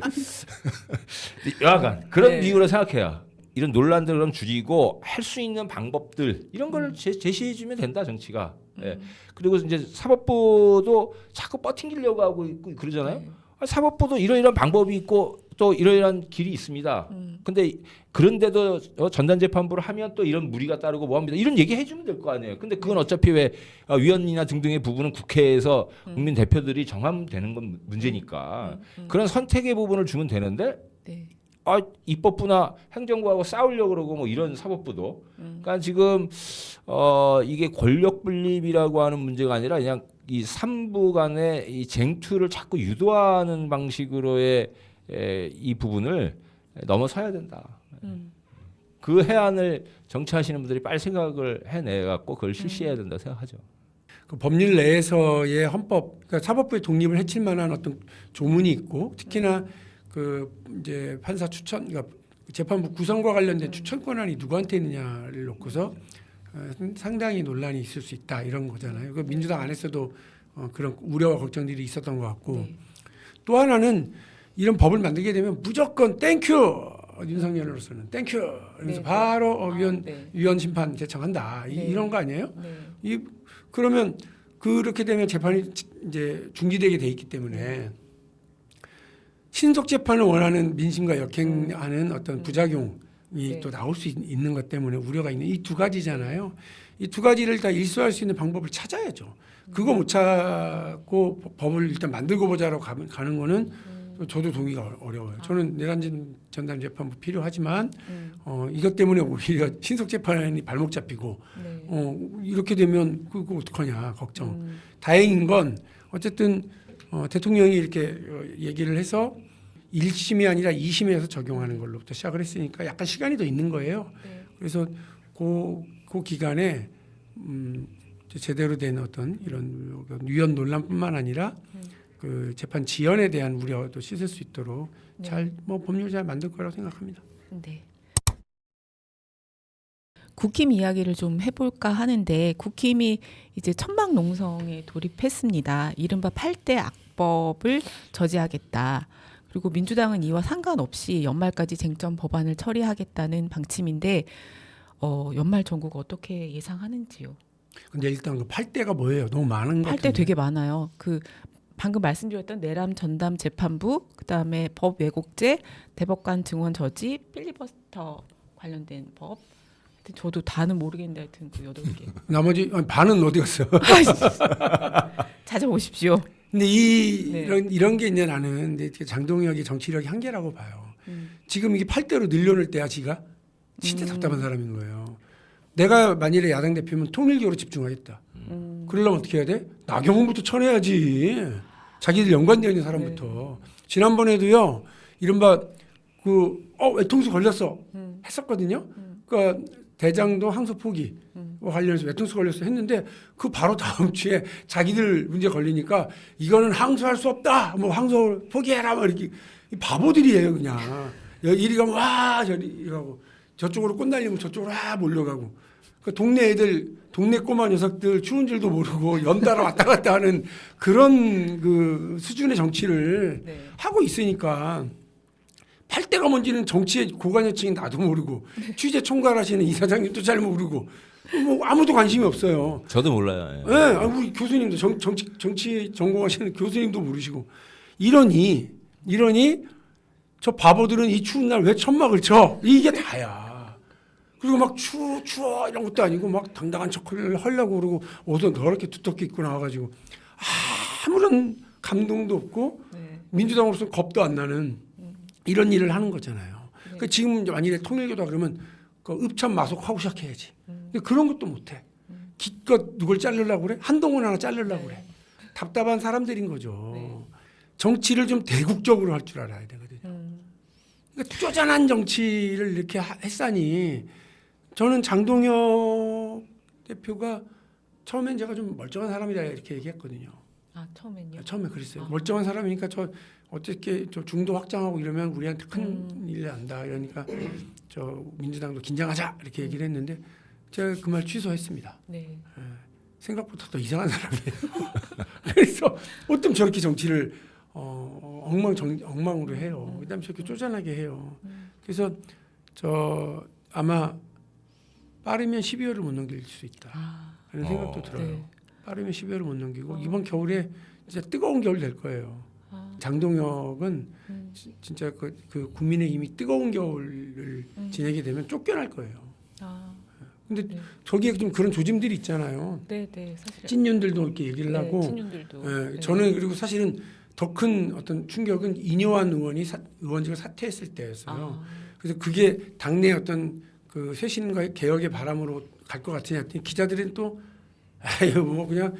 여하간 그런 네. 비유로 생각해요. 이런 논란들을 그럼 줄이고 할 수 있는 방법들 이런 걸 제시해 주면 된다 정치가. 예. 그리고 이제 사법부도 자꾸 버팅기려고 하고 있고 그러잖아요. 네. 사법부도 이러이러한 방법이 있고 또 이러이러한 길이 있습니다. 근데 그런데도 전단재판부를 하면 또 이런 무리가 따르고 뭐합니다. 이런 얘기 해주면 될 거 아니에요. 근데 그건 어차피 왜 위원이나 등등의 부분은 국회에서 국민 대표들이 정하면 되는 건 문제니까 그런 선택의 부분을 주면 되는데 네. 입법부나 행정부하고 싸우려고 그러고 뭐 이런 사법부도 그러니까 지금 이게 권력 분립이라고 하는 문제가 아니라 그냥 이 삼부 간의 이 쟁투를 자꾸 유도하는 방식으로의 이 부분을 넘어서야 된다. 그 해안을 정치하시는 분들이 빨리 생각을 해내 갖고 그걸 실시해야 된다 생각하죠. 그 법률 내에서의 헌법, 그러니까 사법부의 독립을 해칠 만한 어떤 조문이 있고 특히나 그 이제 판사 추천, 그러니까 재판부 구성과 관련된 추천 권한이 누구한테 있느냐를 놓고서 상당히 논란이 있을 수 있다 이런 거잖아요. 그 민주당 안에서도 그런 우려와 걱정들이 있었던 것 같고 네. 또 하나는 이런 법을 만들게 되면 무조건 땡큐 윤석열로서는 땡큐 그래서 네. 바로 네. 위원 심판 제청한다 네. 이런 거 아니에요? 네. 그러면 그렇게 되면 재판이 이제 중지되게 돼 있기 때문에 신속 재판을 원하는 민심과 역행하는 어떤 부작용이 네. 또 나올 수 있는 것 때문에 우려가 있는 이 두 가지잖아요. 이 두 가지를 다 일소할 수 있는 방법을 찾아야죠. 그거 못 찾고 법을 일단 만들고 보자로 가는 거는 저도 동의가 어려워요. 저는 내란 전담 재판부 필요하지만 이것 때문에 오히려 신속 재판이 발목 잡히고 네. 이렇게 되면 그거 어떡하냐 걱정. 다행인 건 어쨌든 대통령이 이렇게 얘기를 해서 1심이 아니라 2심에서 적용하는 걸로부터 시작을 했으니까 약간 시간이 더 있는 거예요. 네. 그래서 그 기간에 제대로 된 어떤 이런 위헌 논란뿐만 아니라 그 재판 지연에 대한 우려도 씻을 수 있도록 네. 잘 법률 잘 만들 거라고 생각합니다. 네. 국힘 이야기를 좀 해볼까 하는데 국힘이 이제 천막농성에 돌입했습니다. 이른바 8대 악법을 저지하겠다. 그리고 민주당은 이와 상관없이 연말까지 쟁점 법안을 처리하겠다는 방침인데 연말 전국 어떻게 예상하는지요? 근데 일단 그 8대가 뭐예요? 너무 많은 것 8대 같은데. 되게 많아요. 그 방금 말씀드렸던 내란 전담 재판부, 그다음에 법 왜곡죄, 대법관 증언 저지, 필리버스터 관련된 법. 하여튼 저도 다는 모르겠는데 하여튼 그 8개. 나머지 반은 어디 갔어? 찾아보십시오. 근데 네. 이런 게 이제 나는 근데 장동혁이 정치력이 한계라고 봐요. 지금 이게 8대로 늘려놓을 때야 지가 진짜 답답한 사람인 거예요. 내가 만일에 야당 대표면 통일교로 집중하겠다. 그러려면 어떻게 해야 돼? 나경원부터 쳐내야지. 자기들 연관되어 있는 사람부터. 지난번에도요. 이른바 외통수 걸렸어 했었거든요. 그러니까 대장동 항소 포기 관련해서 외통수 걸렸어 했는데 그 바로 다음 주에 자기들 문제 걸리니까 이거는 항소할 수 없다. 뭐 항소 포기해라. 뭐 이렇게 바보들이에요 그냥. 이리 가면 와 저리 가고 저쪽으로 꽃 날리면 저쪽으로 몰려가고. 그 동네 애들 동네 꼬마 녀석들 추운 줄도 모르고 연달아 왔다 갔다 하는 그런 그 수준의 정치를 네. 하고 있으니까 팔대가 뭔지는 정치의 고관여층인 나도 모르고 취재 총괄하시는 이사장님도 잘 모르고 뭐 아무도 관심이 없어요. 저도 몰라요. 예, 아, 우리 교수님도 정치 전공하시는 교수님도 모르시고 이러니 저 바보들은 이 추운 날 왜 천막을 쳐? 이게 다야. 그리고 막 추워 이런 것도 아니고 막 당당한 척을 하려고 그러고 옷은 더럽게 두텁게 입고 나와가지고 아무런 감동도 없고 네. 민주당으로서 겁도 안 나는 이런 일을 하는 거잖아요. 네. 그 지금 만일에 통일교다 그러면 그 읍참 마속하고 시작해야지. 근데 그런 것도 못해. 기껏 누굴 자르려고 그래? 한동훈 하나 자르려고 그래. 답답한 사람들인 거죠. 네. 정치를 좀 대국적으로 할 줄 알아야 되거든요. 그러니까 쪼잔한 정치를 이렇게 했사니 저는 장동혁 대표가 처음엔 제가 좀 멀쩡한 사람이다 이렇게 얘기했거든요. 아 처음엔요? 처음에 그랬어요. 아. 멀쩡한 사람이니까 저 어떻게 저 중도 확장하고 이러면 우리한테 큰 일 난다. 이러니까 저 민주당도 긴장하자 이렇게 얘기를 했는데 제가 그 말 취소했습니다. 네. 생각보다 더 이상한 사람이에요. 그래서 어쩜 저렇게 정치를 엉망으로 해요. 그다음에 저렇게 쪼잔하게 해요. 그래서 저 아마 빠르면 12월을 못 넘길 수 있다. 그런 생각도 들어요. 네. 빠르면 12월을 못 넘기고 이번 겨울에 진짜 뜨거운 겨울 될 거예요. 장동혁은 진짜 그 국민의힘이 뜨거운 겨울을 지내게 되면 쫓겨날 거예요. 근데 네. 저기에 좀 그런 조짐들이 있잖아요. 네, 사실. 찐윤들도 이렇게 얘기를 하고, 친윤들도. 예, 네. 저는 그리고 사실은 더 큰 어떤 충격은 이뇨한 의원이 의원직을 사퇴했을 때였어요. 그래서 그게 당내 어떤 그 쇄신과 개혁의 바람으로 갈 것 같으냐 했더니 기자들은 또 아유 뭐 그냥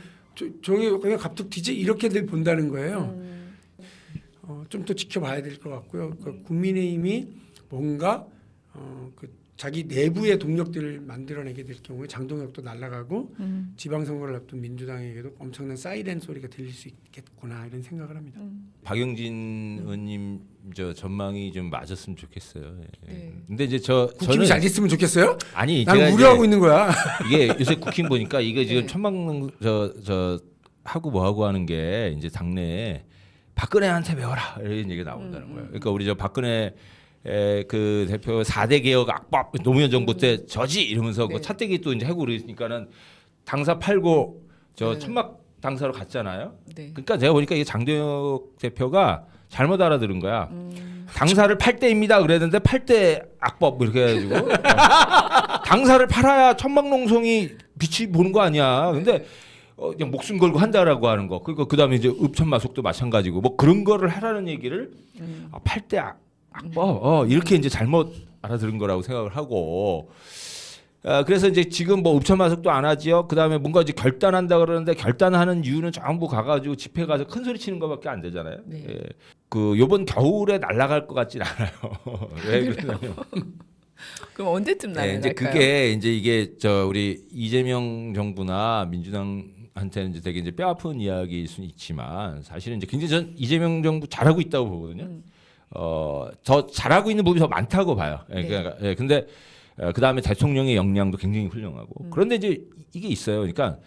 저기 그냥 갑툭튀지 이렇게들 본다는 거예요. 좀 더 지켜봐야 될 것 같고요. 그 국민의힘이 뭔가 그 자기 내부의 동력들을 만들어내게 될 경우에 장동혁도 날아가고 지방선거를 앞둔 민주당에게도 엄청난 사이렌 소리가 들릴 수 있겠구나 이런 생각을 합니다. 박용진 의원님 저 전망이 좀 맞았으면 좋겠어요. 예. 네. 근데 이제 국힘이 저는 잘 됐으면 좋겠어요? 아니 난 제가 우려하고 이제 있는 거야. 이게 요새 국힘 보니까 이게 지금 네. 천막 저 하고 뭐 하고 하는 게 이제 당내에 박근혜한테 배워라 이런 얘기가 나온다는 거예요. 그러니까 우리 저 박근혜 그 대표 4대 개혁 악법 노무현 정부 때 저지 이러면서 네. 그 차떼기 또 이제 하고 그러니까는 당사 팔고 저 네. 천막 당사로 갔잖아요. 네. 그러니까 제가 보니까 이게 장동혁 대표가 잘못 알아들은 거야. 당사를 팔 때입니다 그랬는데 팔 때 악법 뭐 이렇게 해가지고 당사를 팔아야 천막농성이 빛이 보는 거 아니야. 근데 그냥 목숨 걸고 한다라고 하는 거. 그러니까 그다음에 이제 읍천마속도 마찬가지고 뭐 그런 거를 하라는 얘기를 팔 때 악법 이렇게 이제 잘못 알아들은 거라고 생각을 하고. 그래서 이제 지금 뭐 읍천마속도 안 하지요. 그다음에 뭔가 이제 결단한다 그러는데 결단하는 이유는 전부 가가지고 집회 가서 큰 소리 치는 거밖에 안 되잖아요. 네. 예. 그 요번 겨울에 날아갈 것 같진 않아요. 왜 그러냐면 그럼 언제쯤 나갈까요? 이제 그게 이제 이게 저 우리 이재명 정부나 민주당한테는 이제 되게 이제 뼈아픈 이야기일 수는 있지만 사실은 이제 굉장히 전 이재명 정부 잘하고 있다고 보거든요. 더 잘하고 있는 부분이 더 많다고 봐요. 예, 네. 그러니까 근데 그 다음에 대통령의 역량도 굉장히 훌륭하고 그런데 이제 이게 있어요. 그러니까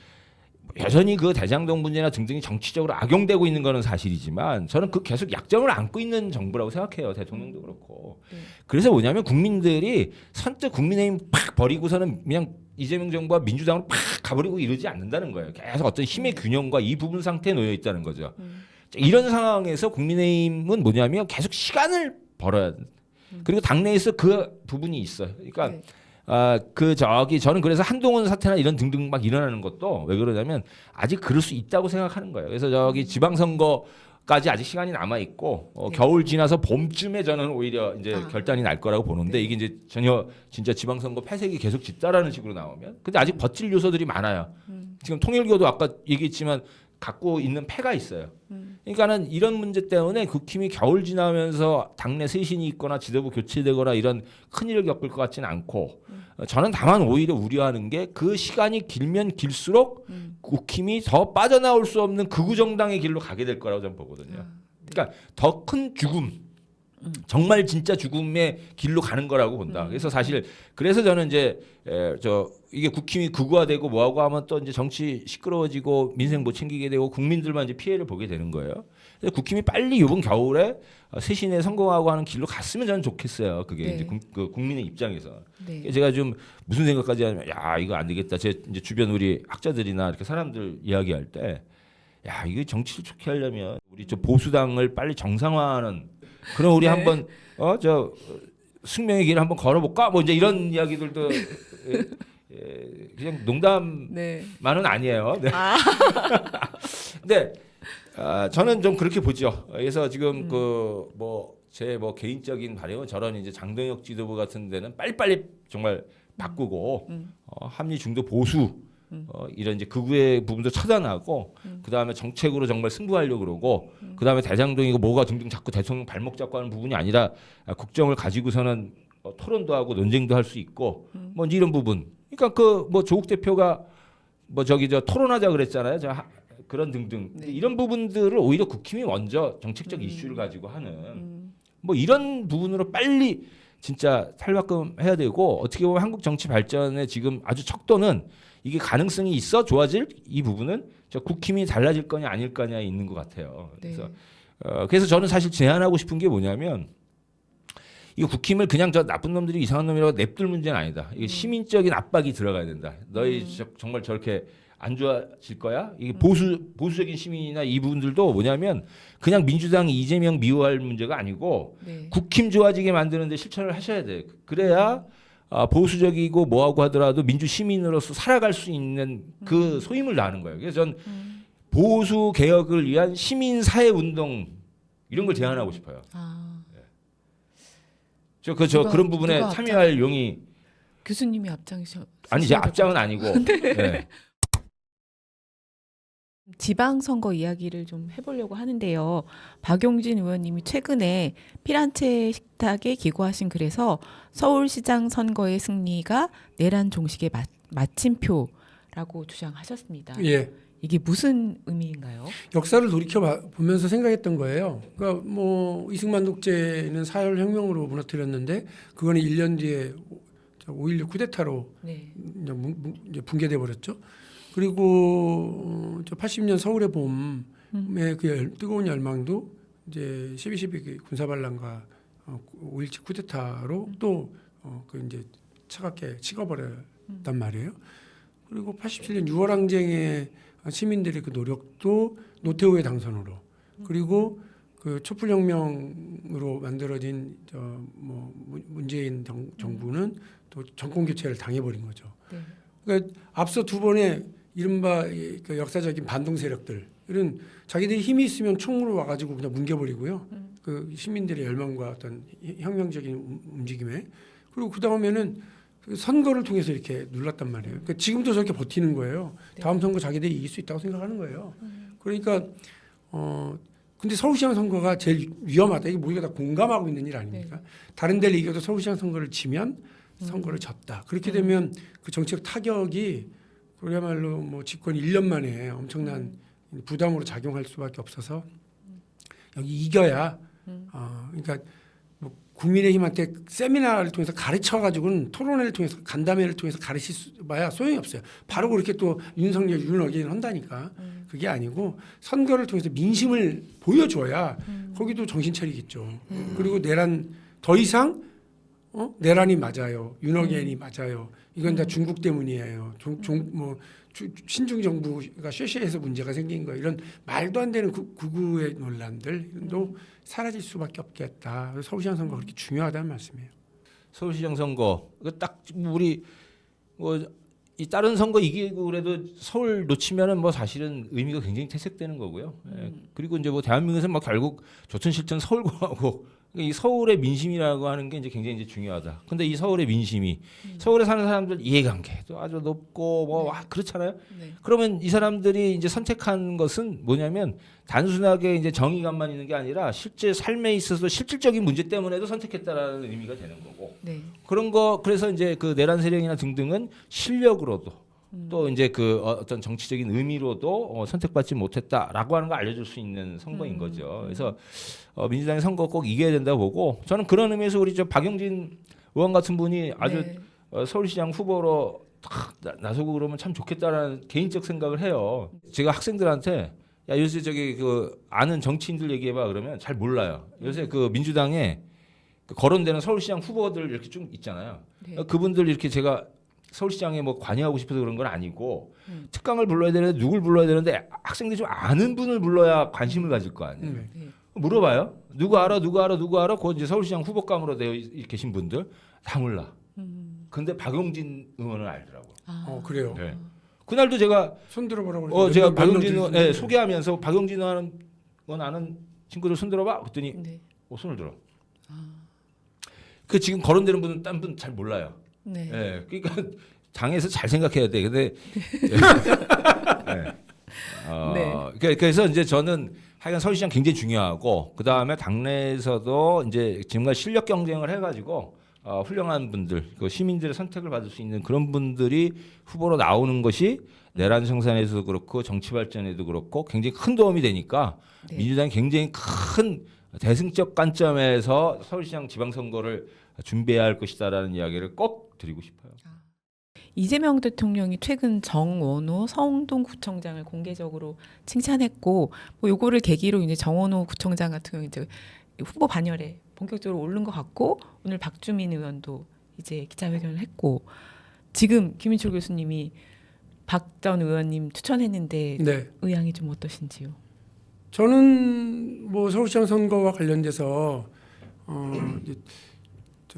여전히 그 대장동 문제나 등등이 정치적으로 악용되고 있는 거는 사실이지만 저는 그 계속 약점을 안고 있는 정부라고 생각해요. 대통령도 그렇고. 그래서 뭐냐면 국민들이 선뜻 국민의힘 팍 버리고서는 그냥 이재명 정부와 민주당으로 팍 가버리고 이러지 않는다는 거예요. 계속 어떤 힘의 균형과 이 부분 상태에 놓여 있다는 거죠. 이런 상황에서 국민의힘은 뭐냐면 계속 시간을 벌어야 돼. 그리고 당내에서 그 부분이 있어요. 그러니까 네. 저는 그래서 한동훈 사태나 이런 등등 막 일어나는 것도 왜 그러냐면 아직 그럴 수 있다고 생각하는 거예요. 그래서 저기 지방선거까지 아직 시간이 남아 있고 네. 겨울 지나서 봄쯤에 저는 오히려 이제 결단이 날 거라고 보는데 네. 이게 이제 전혀 진짜 지방선거 패색이 계속 짙다라는 식으로 나오면 근데 아직 버틸 요소들이 많아요. 지금 통일교도 아까 얘기했지만 갖고 있는 패가 있어요. 그러니까는 이런 문제 때문에 국힘이 겨울 지나면서 당내 쇄신이 있거나 지도부 교체되거나 이런 큰 일을 겪을 것 같지는 않고 저는 다만 오히려 우려하는 게 그 시간이 길면 길수록 국힘이 더 빠져나올 수 없는 극우 정당의 길로 가게 될 거라고 저는 보거든요. 그러니까 더 큰 죽음, 정말 진짜 죽음의 길로 가는 거라고 본다. 그래서 사실 그래서 저는 이제 이게 국힘이 극우화되고 뭐하고 하면 또 이제 정치 시끄러워지고 민생 못 챙기게 되고 국민들만 이제 피해를 보게 되는 거예요. 그래서 국힘이 빨리 이번 겨울에 쇄신에 성공하고 하는 길로 갔으면 저는 좋겠어요. 그게 네. 이제 국민의 입장에서. 네. 제가 좀 무슨 생각까지 하냐면 야 이거 안 되겠다. 제 이제 주변 우리 학자들이나 이렇게 사람들 이야기할 때 야 이거 정치를 좋게 하려면 우리 저 보수당을 빨리 정상화하는 그럼 우리 네. 한번 저 숙명의 길을 한번 걸어볼까? 뭐 이제 이런 이야기들도 그냥 농담만은 네. 아니에요. 네. 아. 근데 저는 좀 그렇게 보죠. 그래서 지금 제 개인적인 바람은 저런 이제 장동혁 지도부 같은 데는 빨리빨리 정말 바꾸고 합리 중도 보수 이런 이제 극우의 부분도 차단하고 그 다음에 정책으로 정말 승부하려고 그러고 그 다음에 대장동이고 뭐가 등등 자꾸 대통령 발목 잡고 하는 부분이 아니라 국정을 가지고서는 토론도 하고 논쟁도 할 수 있고 뭐 이제 이런 부분. 그러니까 조국 대표가 토론하자 그랬잖아요. 그런 등등 네. 이런 부분들을 오히려 국힘이 먼저 정책적 이슈를 가지고 하는 뭐 이런 부분으로 빨리 진짜 탈바꿈해야 되고 어떻게 보면 한국 정치 발전에 지금 아주 척도는 이게 가능성이 있어 좋아질 이 부분은 저 국힘이 달라질 거냐 아닐 거냐에 있는 것 같아요. 그래서 그래서 저는 사실 제안하고 싶은 게 뭐냐면 이 국힘을 그냥 저 나쁜 놈들이 이상한 놈이라고 냅둘 문제는 아니다. 이게 시민적인 압박이 들어가야 된다. 너희 정말 저렇게 안 좋아질 거야? 이게 보수적인 시민이나 이 부분들도 뭐냐면 그냥 민주당이 이재명 미워할 문제가 아니고 네. 국힘 좋아지게 만드는데 실천을 하셔야 돼. 그래야 보수적이고 뭐하고 하더라도 민주 시민으로서 살아갈 수 있는 그 소임을 다하는 거예요. 그래서 전 보수 개혁을 위한 시민 사회 운동 이런 걸 제안하고 싶어요. 아. 그런 부분에 누가 참여할 용이 교수님이 앞장서 아니 제 앞장은 아니고 네. 지방선거 이야기를 좀 해보려고 하는데요. 박용진 의원님이 최근에 피란체 식탁에 기고하신 글에서 서울시장 선거의 승리가 내란 종식의 마침표라고 주장하셨습니다. 예. 이게 무슨 의미인가요? 역사를 돌이켜 보면서 생각했던 거예요. 그러니까 뭐 이승만 독재는 사열혁명으로 무너뜨렸는데 그거는 1년 뒤에 5.16 쿠데타로 네. 이제 붕괴돼 버렸죠. 그리고 80년 서울의 봄의 그 뜨거운 열망도 이제 12.12 군사반란과 5.17 쿠데타로 또 그 이제 차갑게 식어버렸단 말이에요. 그리고 87년 6월 항쟁의 시민들의 그 노력도 노태우의 당선으로 그리고 그 촛불혁명으로 만들어진 문재인 정부는 또 정권 교체를 당해버린 거죠. 네. 그러니까 앞서 두 번의 이른바 그 역사적인 반동 세력들은 자기들이 힘이 있으면 총으로 와가지고 그냥 뭉개버리고요. 그 시민들의 열망과 어떤 혁명적인 움직임에 그리고 그 다음에는 선거를 통해서 이렇게 눌렀단 말이에요. 그러니까 지금도 저렇게 버티는 거예요. 다음 선거 자기들이 이길 수 있다고 생각하는 거예요. 그러니까 근데 서울시장 선거가 제일 위험하다. 이게 우리가 다 공감하고 있는 일 아닙니까? 네. 다른 데를 이겨도 서울시장 선거를 지면 선거를 졌다. 그렇게 되면 그 정치적 타격이 그야말로 뭐 집권 1년 만에 엄청난 부담으로 작용할 수밖에 없어서 여기 이겨야 그러니까 뭐 국민의힘한테 세미나를 통해서 가르쳐가지고는 토론회를 통해서 간담회를 통해서 가르치봐야 소용이 없어요. 바로 그렇게 또 윤석열 윤어게인 한다니까 그게 아니고 선거를 통해서 민심을 보여줘야 거기도 정신 차리겠죠. 그리고 내란 더 이상 내란이 맞아요. 윤어게인이 맞아요. 이건 다 중국 때문이에요. 신중 정부가 쉐쉐해서 문제가 생긴 거 이런 말도 안 되는 극우의 논란들도 사라질 수밖에 없겠다. 서울시장 선거 그렇게 중요하다는 말씀이에요. 서울시장 선거 딱 우리 이 다른 선거 이기고 그래도 서울 놓치면은 뭐 사실은 의미가 굉장히 퇴색되는 거고요. 예. 그리고 이제 뭐 대한민국에서 막 결국 조천 실천 서울고하고 이 서울의 민심이라고 하는 게 이제 굉장히 이제 중요하다. 근데 이 서울의 민심이 서울에 사는 사람들 이해관계도 아주 높고 그렇잖아요. 네. 그러면 이 사람들이 이제 선택한 것은 뭐냐면 단순하게 이제 정의감만 있는 게 아니라 실제 삶에 있어서 실질적인 문제 때문에도 선택했다라는 의미가 되는 거고. 네. 그래서 이제 그 내란 세력이나 등등은 실력으로도 또 이제 그 어떤 정치적인 의미로도 선택받지 못했다라고 하는 걸 알려줄 수 있는 선거인 거죠. 그래서 민주당이 선거 꼭 이겨야 된다고 보고 저는 그런 의미에서 우리 저 박용진 의원 같은 분이 아주 네. 서울시장 후보로 탁 나서고 그러면 참 좋겠다라는 개인적 생각을 해요. 제가 학생들한테 야 요새 저기 그 아는 정치인들 얘기해봐 그러면 잘 몰라요. 요새 그 민주당에 그 거론되는 서울시장 후보들 이렇게 좀 있잖아요. 네. 그분들 이렇게 제가 서울시장에 뭐 관여하고 싶어서 그런 건 아니고 특강을 불러야 되는데 누굴 불러야 되는데 학생들이 좀 아는 분을 불러야 관심을 가질 거 아니에요. 네. 물어봐요. 누구 알아? 그 이제 서울시장 후보감으로 되어 계신 분들 다 몰라. 근데 박용진 의원은 알더라고. 그래요. 네. 그날도 제가 손 들어보라고 그랬는데 제가 몇 박용진 명 의원 들으시는데. 소개하면서 박용진 의원 아는 친구들 손 들어봐. 그랬더니 네. 손을 들어. 그 지금 거론되는 분은 딴 분 잘 몰라요. 네. 예, 그러니까 당에서 잘 생각해야 돼. 근데 그래서 이제 저는 하여간 서울시장 굉장히 중요하고 그 다음에 당내에서도 이제 지금까지 실력 경쟁을 해가지고 훌륭한 분들, 그 시민들의 선택을 받을 수 있는 그런 분들이 후보로 나오는 것이 내란 생산에서도 그렇고 정치 발전에도 그렇고 굉장히 큰 도움이 되니까 네. 민주당이 굉장히 큰 대승적 관점에서 서울시장 지방선거를 준비해야 할 것이다라는 이야기를 꼭 드리고 싶어요. 이재명 대통령이 최근 정원호 성동구청장을 공개적으로 칭찬했고 뭐 요거를 계기로 이제 정원호 구청장 같은 경우 이제 후보 반열에 본격적으로 오른 것 같고 오늘 박주민 의원도 이제 기자회견을 했고 지금 김인철 교수님이 박 전 의원님 추천했는데 네. 의향이 좀 어떠신지요? 저는 뭐 서울시장 선거와 관련돼서 이제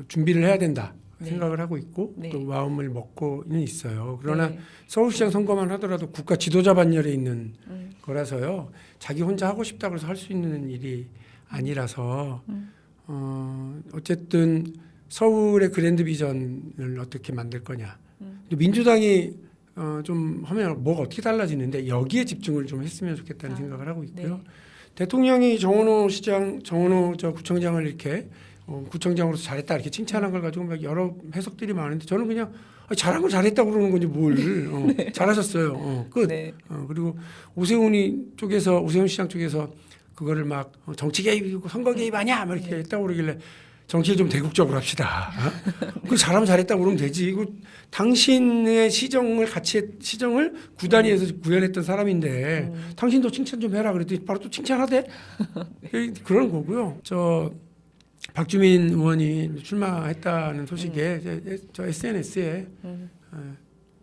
준비를 해야 된다 네. 생각을 하고 있고 네. 또 마음을 먹고는 있어요. 그러나 네. 서울시장 선거만 하더라도 국가 지도자 반열에 있는 거라서요. 자기 혼자 하고 싶다고 해서 할 수 있는 일이 아니라서 어쨌든 서울의 그랜드 비전을 어떻게 만들 거냐. 근데 민주당이 좀 하면 뭐가 어떻게 달라지는데 여기에 집중을 좀 했으면 좋겠다는 생각을 하고 있고요. 네. 대통령이 정원호 저 구청장을 이렇게 구청장으로서 잘했다 이렇게 칭찬한 걸 가지고 막 여러 해석들이 많은데 저는 그냥 잘한 걸 잘했다고 그러는 건지 뭘 잘하셨어요. 끝. 네. 그리고 오세훈 시장 쪽에서 그거를 막 정치 개입이고 선거 개입 아니야 막 이렇게 했다고 그러길래 정치를 좀 대국적으로 합시다. 그 잘하면 잘했다고 그러면 되지. 이거 당신의 시정을 구단위에서 구현했던 사람인데 당신도 칭찬 좀 해라 그랬더니 바로 또 칭찬하대. 그런 거고요. 저 박주민 의원이 출마했다는 소식에 저 SNS에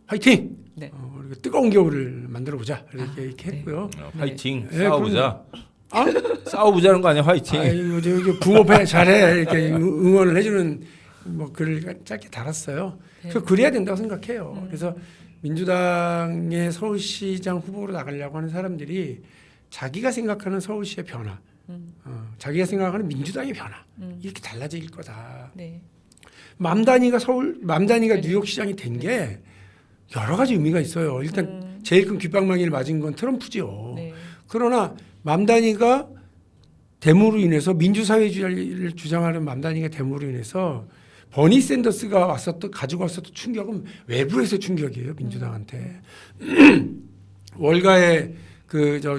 화이팅! 네. 우리가 뜨거운 겨울을 만들어 보자 이렇게 했고요. 화이팅! 네, 싸워보자. 싸워보자는 거 아니야? 화이팅! 이거 붕어패 잘해 이렇게 응원을 해주는 뭐 글을 짧게 달았어요. 네. 그 그래야 된다고 생각해요. 그래서 민주당의 서울시장 후보로 나가려고 하는 사람들이 자기가 생각하는 서울시의 변화, 자기가 생각하는 민주당의 변화 이렇게 달라질 거다. 네. 맘 단위가 네. 뉴욕시장이 된 게 여러 가지 의미가 있어요. 일단 제일 큰 귓방망이를 맞은 건 트럼프죠. 네. 그러나 맘 단위가 됨으로 인해서 민주사회주의를 주장하는 맘 단위가 됨으로 인해서 버니 샌더스가 가지고 왔었던 충격은 외부에서 충격이에요. 민주당한테. 월가에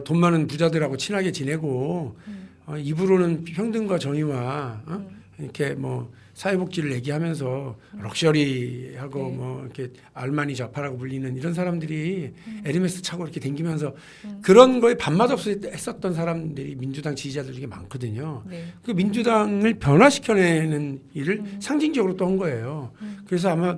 돈 많은 부자들하고 친하게 지내고 입으로는 평등과 정의와 이렇게 뭐 사회복지를 얘기하면서 럭셔리하고 네. 뭐 이렇게 알마니 좌파라고 불리는 이런 사람들이 에르메스 차고 이렇게 댕기면서 그런 거에 밥맛 없이 했었던 사람들이 민주당 지지자들 중에 많거든요. 네. 그 민주당을 변화시켜내는 일을 상징적으로 또 한 거예요. 그래서 아마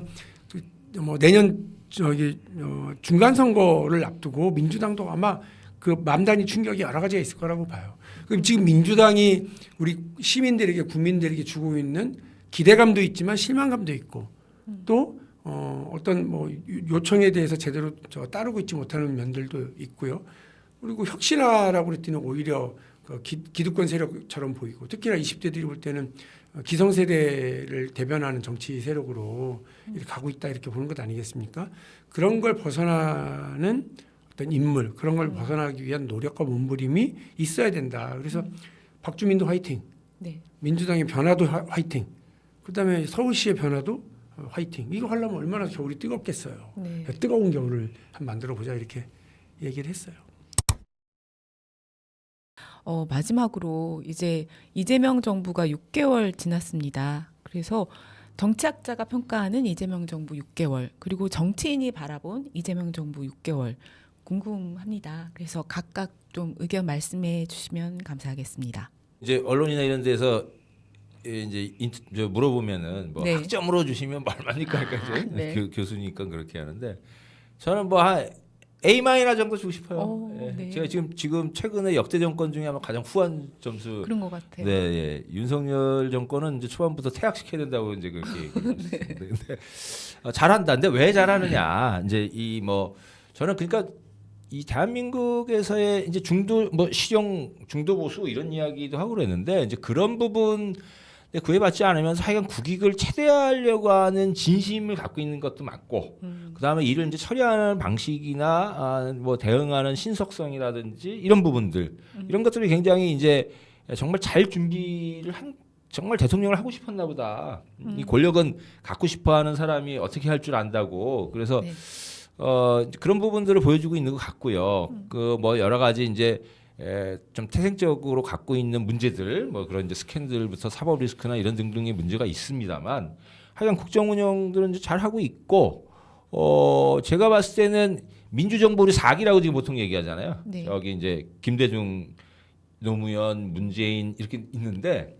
뭐 내년 중간 선거를 앞두고 민주당도 아마 그 맘단위 충격이 여러 가지가 있을 거라고 봐요. 그럼 지금 민주당이 우리 시민들에게 국민들에게 주고 있는 기대감도 있지만 실망감도 있고 또 어떤 뭐 요청에 대해서 제대로 따르고 있지 못하는 면들도 있고요. 그리고 혁신화라고 그랬더니 오히려 기득권 세력처럼 보이고 특히나 20대들이 볼 때는 기성세대를 대변하는 정치 세력으로 이렇게 가고 있다 이렇게 보는 것 아니겠습니까? 그런 걸 벗어나는 어떤 인물 그런 걸 벗어나기 위한 노력과 몸부림이 있어야 된다. 그래서 박주민도 화이팅, 네. 민주당의 변화도 화이팅, 그다음에 서울시의 변화도 화이팅. 이거 하려면 얼마나 겨울이 뜨겁겠어요. 네. 뜨거운 겨울을 한번 만들어 보자 이렇게 얘기를 했어요. 마지막으로 이제 이재명 정부가 6개월 지났습니다. 그래서 정치학자가 평가하는 이재명 정부 6개월, 그리고 정치인이 바라본 이재명 정부 6개월 궁금합니다. 그래서 각각 좀 의견 말씀해 주시면 감사하겠습니다. 이제 언론이나 이런 데서 저 물어보면은 뭐 네. 학점으로 주시면 뭐 얼마니까 그러니까 이제 네. 교수니까 그렇게 하는데 저는 뭐 한 A 마이너 정도 주고 싶어요. 오, 예. 네. 제가 지금 최근에 역대 정권 중에 아마 가장 후한 점수. 그런 것 같아요. 네, 예. 윤석열 정권은 이제 초반부터 퇴학시켜야 된다고 이제 그렇게 얘기했어요. 근데 잘한다. 근데 왜 잘하느냐? 이제 이 뭐 저는 그러니까 이 대한민국에서의 이제 실용 중도 보수 이런 이야기도 하고 그랬는데 이제 그런 부분 구애받지 않으면서 하여간 국익을 최대화하려고 하는 진심을 갖고 있는 것도 맞고 그다음에 이를 이제 처리하는 방식이나 뭐 대응하는 신속성이라든지 이런 부분들 이런 것들이 굉장히 이제 정말 잘 준비를 한 정말 대통령을 하고 싶었나 보다. 이 권력은 갖고 싶어하는 사람이 어떻게 할 줄 안다고. 그래서 네. 그런 부분들을 보여주고 있는 것 같고요. 그 뭐 여러 가지 이제 좀 태생적으로 갖고 있는 문제들, 뭐 그런 이제 스캔들부터 사법 리스크나 이런 등등의 문제가 있습니다만, 하여간 국정 운영들은 이제 잘 하고 있고, 제가 봤을 때는 민주정부 우리 4기라고 지금 보통 얘기하잖아요. 네. 여기 이제 김대중, 노무현, 문재인 이렇게 있는데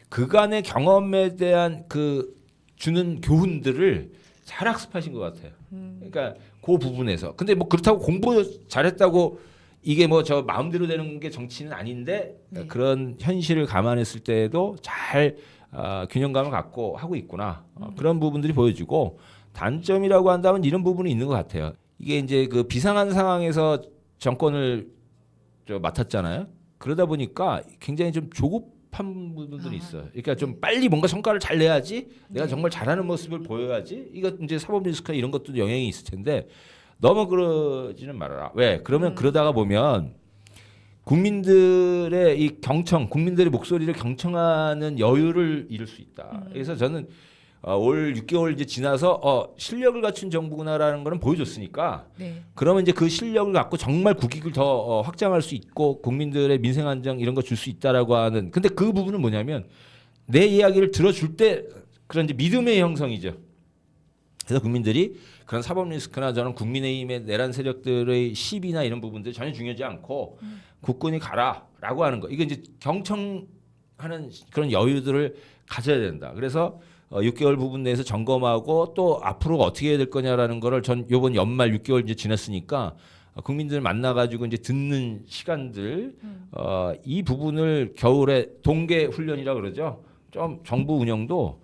그간의 경험에 대한 그 주는 교훈들을 잘 학습하신 것 같아요. 그러니까 그 부분에서. 근데 뭐 그렇다고 공부 잘했다고 이게 뭐 저 마음대로 되는 게 정치는 아닌데 네. 그런 현실을 감안했을 때도 잘 균형감을 갖고 하고 있구나. 그런 부분들이 보여지고 단점이라고 한다면 이런 부분이 있는 것 같아요. 이게 이제 그 비상한 상황에서 정권을 맡았잖아요. 그러다 보니까 굉장히 좀 조급한 부분들이 있어요. 그러니까 좀 빨리 뭔가 성과를 잘 내야지, 내가 네. 정말 잘하는 모습을 보여야지. 이거 이제 사법 리스크 이런 것도 영향이 있을 텐데 너무 그러지는 말아라. 왜? 그러면 그러다가 보면 국민들의 이 경청, 국민들의 목소리를 경청하는 여유를 잃을 수 있다. 그래서 저는 올 6개월 이제 지나서 실력을 갖춘 정부구나라는 거는 보여줬으니까 네. 그러면 이제 그 실력을 갖고 정말 국익을 더 확장할 수 있고 국민들의 민생 안정 이런 거 줄 수 있다라고 하는. 근데 그 부분은 뭐냐면 내 이야기를 들어줄 때 그런 이제 믿음의 형성이죠. 그래서 국민들이 그런 사법 리스크나 저는 국민의힘의 내란 세력들의 시비나 이런 부분들 전혀 중요하지 않고 국군이 가라라고 하는 거. 이게 이제 경청하는 그런 여유들을 가져야 된다. 그래서 6개월 부분 내에서 점검하고 또 앞으로 어떻게 해야 될 거냐라는 거를 전 요번 연말 6개월 이제 지났으니까 국민들 만나가지고 이제 듣는 시간들 이 부분을 겨울에 동계 훈련이라 그러죠. 좀 정부 운영도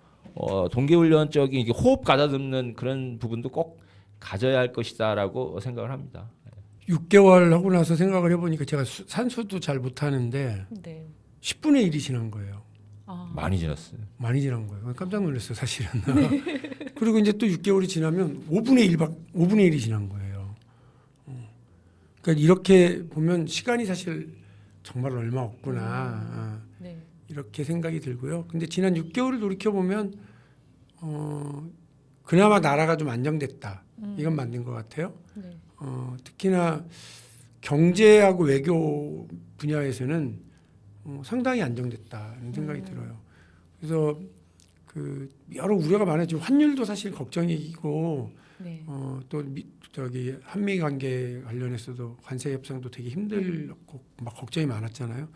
동계 훈련적인 이게 호흡 가다듬는 그런 부분도 꼭 가져야 할 것이다라고 생각을 합니다. 6개월 하고 나서 생각을 해보니까 제가 산수도 잘 못하는데 네. 10분의 1이 지난 거예요. 많이 지났어요. 많이 지난 거예요. 깜짝 놀랐어요, 사실은. 그리고 이제 또 6개월이 지나면 5분의 1이 지난 거예요. 그러니까 이렇게 보면 시간이 사실 정말 얼마 없구나. 네. 이렇게 생각이 들고요. 근데 지난 6개월을 돌이켜 보면 그나마 나라가 좀 안정됐다. 이건 맞는 것 같아요. 네. 특히나 경제하고 외교 분야에서는 상당히 안정됐다는 생각이 들어요. 그래서 그 여러 우려가 많아지고 환율도 사실 걱정이고 네. 또 저기 한미 관계 관련해서도 관세 협상도 되게 힘들고 막 걱정이 많았잖아요.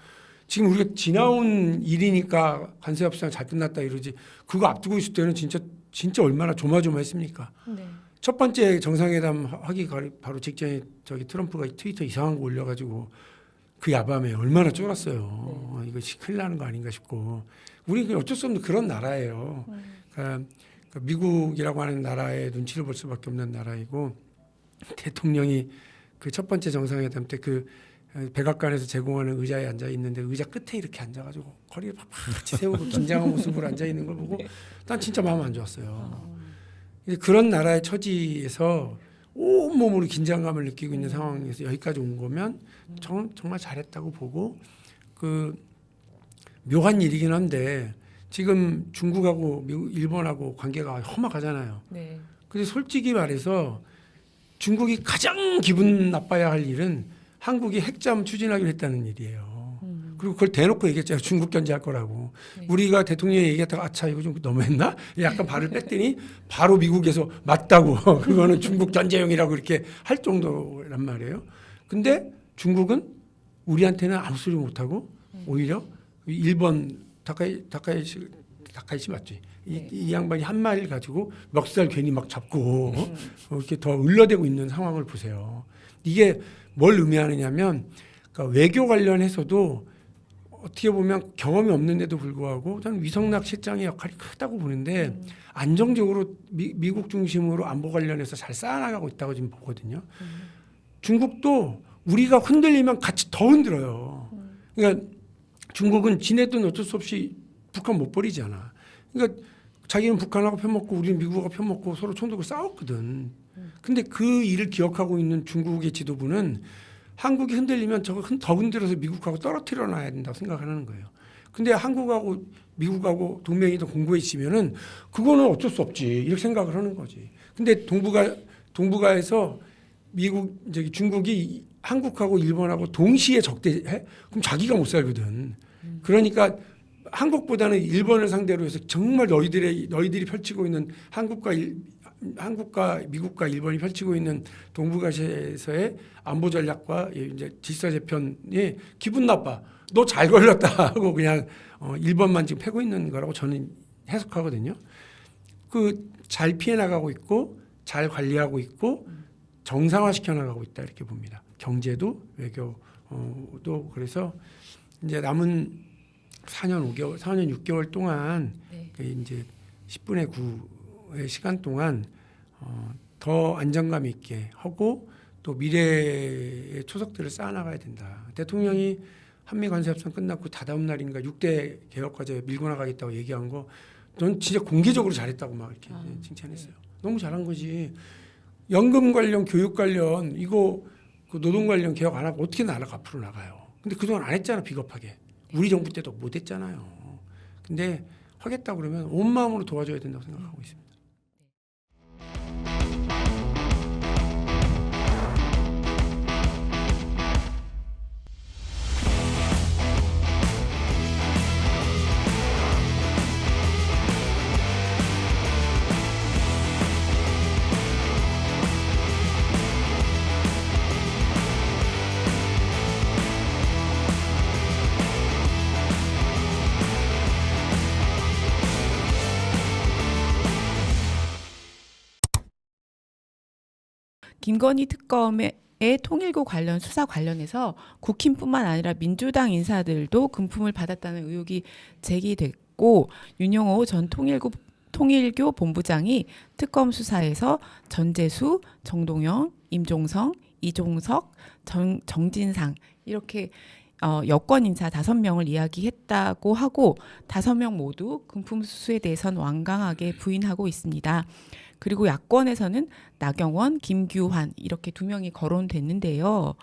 지금 우리가 지나온 일이니까 관세 협상 잘 끝났다 이러지 그거 앞두고 있을 때는 진짜 얼마나 조마조마했습니까? 네. 첫 번째 정상회담 하기 바로 직전에 저기 트럼프가 트위터 이상한 거 올려가지고 그 야밤에 얼마나 쫄았어요. 이거 큰일 나는 거 아닌가 싶고 우리 어쩔 수 없는 그런 나라예요. 그러니까 미국이라고 하는 나라의 눈치를 볼 수밖에 없는 나라이고 대통령이 그 첫 번째 정상회담 때 그 백악관에서 제공하는 의자에 앉아 있는데 의자 끝에 이렇게 앉아가지고 허리를 팍팍 세우고 긴장한 모습으로 앉아 있는 걸 보고 난 진짜 마음 안 좋았어요. 그런 나라의 처지에서 온몸으로 긴장감을 느끼고 있는 상황에서 여기까지 온 거면 정말 잘했다고 보고 그 묘한 일이긴 한데 지금 중국하고 미국, 일본하고 관계가 험악하잖아요. 네. 근데 솔직히 말해서 중국이 가장 기분 나빠야 할 일은 한국이 핵잠 추진하기로 했다는 일이에요. 그리고 그걸 대놓고 얘기했잖아요. 중국 견제할 거라고. 네. 우리가 대통령이 얘기했다가 아차 이거 좀 너무했나? 약간 발을 뺐더니 바로 미국에서 맞다고. 그거는 중국 견제용이라고 이렇게 할 정도란 말이에요. 근데 중국은 우리한테는 아무 소리 못하고 오히려 일본 다카이시 맞지? 네. 이 양반이 한 마리를 가지고 멱살 괜히 막 잡고 이렇게 더 을러대고 있는 상황을 보세요. 이게 뭘 의미하느냐면 그러니까 외교 관련해서도 어떻게 보면 경험이 없는데도 불구하고 저는 위성락 실장의 역할이 크다고 보는데 안정적으로 미국 중심으로 안보 관련해서 잘 쌓아나가고 있다고 지금 보거든요. 중국도 우리가 흔들리면 같이 더 흔들어요. 그러니까 중국은 지네돈 어쩔 수 없이 북한 못 버리잖아. 그러니까 자기는 북한하고 편먹고 우리는 미국하고 편먹고 서로 총 들고 싸웠거든. 근데 그 일을 기억하고 있는 중국의 지도부는 한국이 흔들리면 저거 더 흔들어서 미국하고 떨어뜨려 놔야 된다고 생각하는 거예요. 근데 한국하고 미국하고 동맹이 더 공고해지면은 그거는 어쩔 수 없지 이렇게 생각을 하는 거지. 근데 동북아에서 중국이 한국하고 일본하고 동시에 적대해? 그럼 자기가 못 살거든. 그러니까 한국보다는 일본을 상대로 해서 정말 너희들이 펼치고 있는 한국과 미국과 일본이 펼치고 있는 동북아시아에서의 안보 전략과 이제 질서 재편이 기분 나빠. 너 잘 걸렸다 하고 그냥 일본만 지금 패고 있는 거라고 저는 해석하거든요. 그 잘 피해 나가고 있고 잘 관리하고 있고 정상화 시켜 나가고 있다 이렇게 봅니다. 경제도 외교도 그래서 이제 남은 4년 6개월 동안 네. 이제 10분의 9의 시간 동안 더 안정감 있게 하고 또 미래의 초석들을 쌓아나가야 된다. 대통령이 한미 관세 협상 끝났고 다다음 날인가 6대 개혁 과제 밀고 나가겠다고 얘기한 거, 전 진짜 공개적으로 잘했다고 막 이렇게 칭찬했어요. 너무 잘한 거지. 연금 관련, 교육 관련 이거 그 노동 관련 개혁 안 하고 어떻게 나라가 앞으로 나가요? 근데 그동안 안 했잖아, 비겁하게. 우리 정부 때도 못 했잖아요. 근데 하겠다 그러면 온 마음으로 도와줘야 된다고 생각하고 있습니다. 김건희 특검의 통일교 관련 수사 관련해서 국힘뿐만 아니라 민주당 인사들도 금품을 받았다는 의혹이 제기됐고, 윤영호 전 통일교 본부장이 특검 수사에서 전재수, 정동영, 임종성, 이종석, 정진상 이렇게 여권 인사 5명을 이야기했다고 하고 5명 모두 금품 수수에 대해선 완강하게 부인하고 있습니다. 그리고 야권에서는 나경원, 김규환 이렇게 2명이 거론됐는데요.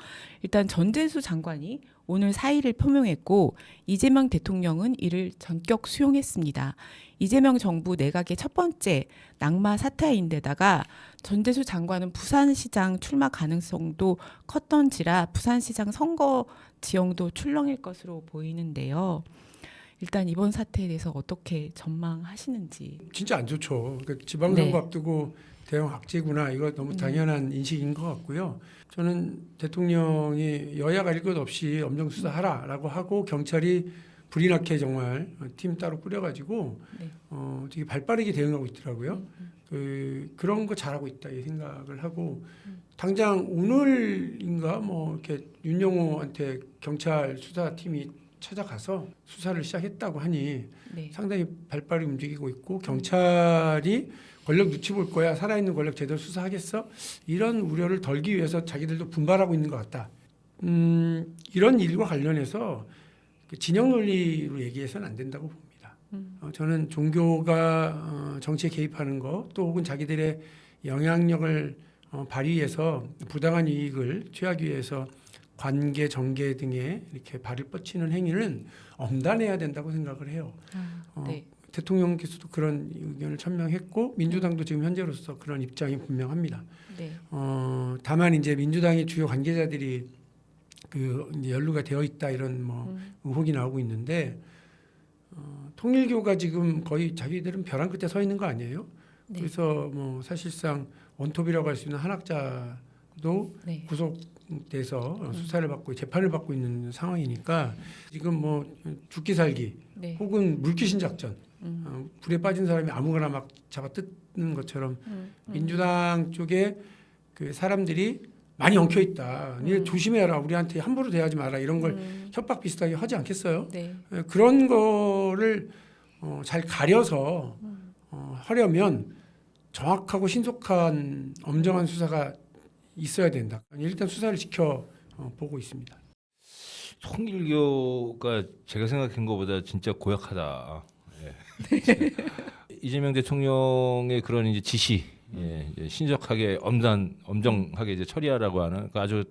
일단 전재수 장관이 오늘 사의를 표명했고 이재명 대통령은 이를 전격 수용했습니다. 이재명 정부 내각의 첫 번째 낙마 사태인데다가 전재수 장관은 부산시장 출마 가능성도 컸던지라 부산시장 선거 지형도 출렁일 것으로 보이는데요. 일단 이번 사태에 대해서 어떻게 전망하시는지. 진짜 안 좋죠. 그러니까 지방선거 네. 앞두고 대형 악재구나, 이거 너무 당연한 인식인 것 같고요. 저는 대통령이 여야가 일 것 없이 엄정 수사하라라고 하고 경찰이 불이 나게 정말 팀 따로 꾸려가지고 네. 되게 발빠르게 대응하고 있더라고요. 그런 거 잘하고 있다 이 생각을 하고, 당장 오늘인가 뭐 이렇게 윤영호한테 경찰 수사팀이 찾아가서 수사를 시작했다고 하니 네. 상당히 발빠르게 움직이고 있고, 경찰이 권력 눈치 볼 거야, 살아있는 권력 제대로 수사하겠어? 이런 우려를 덜기 위해서 자기들도 분발하고 있는 것 같다. 이런 일과 관련해서 진영 논리로 얘기해서는 안 된다고 봅니다. 저는 종교가 정치에 개입하는 거, 또 혹은 자기들의 영향력을 발휘해서 부당한 이익을 취하기 위해서 관계, 정계 등에 이렇게 발을 뻗치는 행위는 엄단해야 된다고 생각을 해요. 네. 대통령께서도 그런 의견을 천명했고 민주당도 지금 현재로서 그런 입장이 분명합니다. 네. 다만 이제 민주당의 주요 관계자들이 그 이제 연루가 되어 있다 이런 뭐 의혹이 나오고 있는데 통일교가 지금 거의 자기들은 벼랑 끝에 서 있는 거 아니에요? 네. 그래서 뭐 사실상 원톱이라고 할 수 있는 한학자도 네. 구속돼서 수사를 받고 재판을 받고 있는 상황이니까 지금 뭐 죽기 살기 네. 혹은 물귀신 작전 불에 빠진 사람이 아무거나 막 잡아 뜯는 것처럼 민주당 쪽에 그 사람들이 많이 엉켜 있다. 니 조심해라. 우리한테 함부로 대하지 마라. 이런 걸 협박 비슷하게 하지 않겠어요? 네. 그런 거를 잘 가려서 하려면 정확하고 신속한 엄정한 수사가 있어야 된다. 일단 수사를 지켜 보고 있습니다. 통일교가 제가 생각한 것보다 진짜 고약하다. 예. 이재명 대통령의 그런 이제 지시, 이제 신속하게 엄정하게 이제 처리하라고 하는 그 아주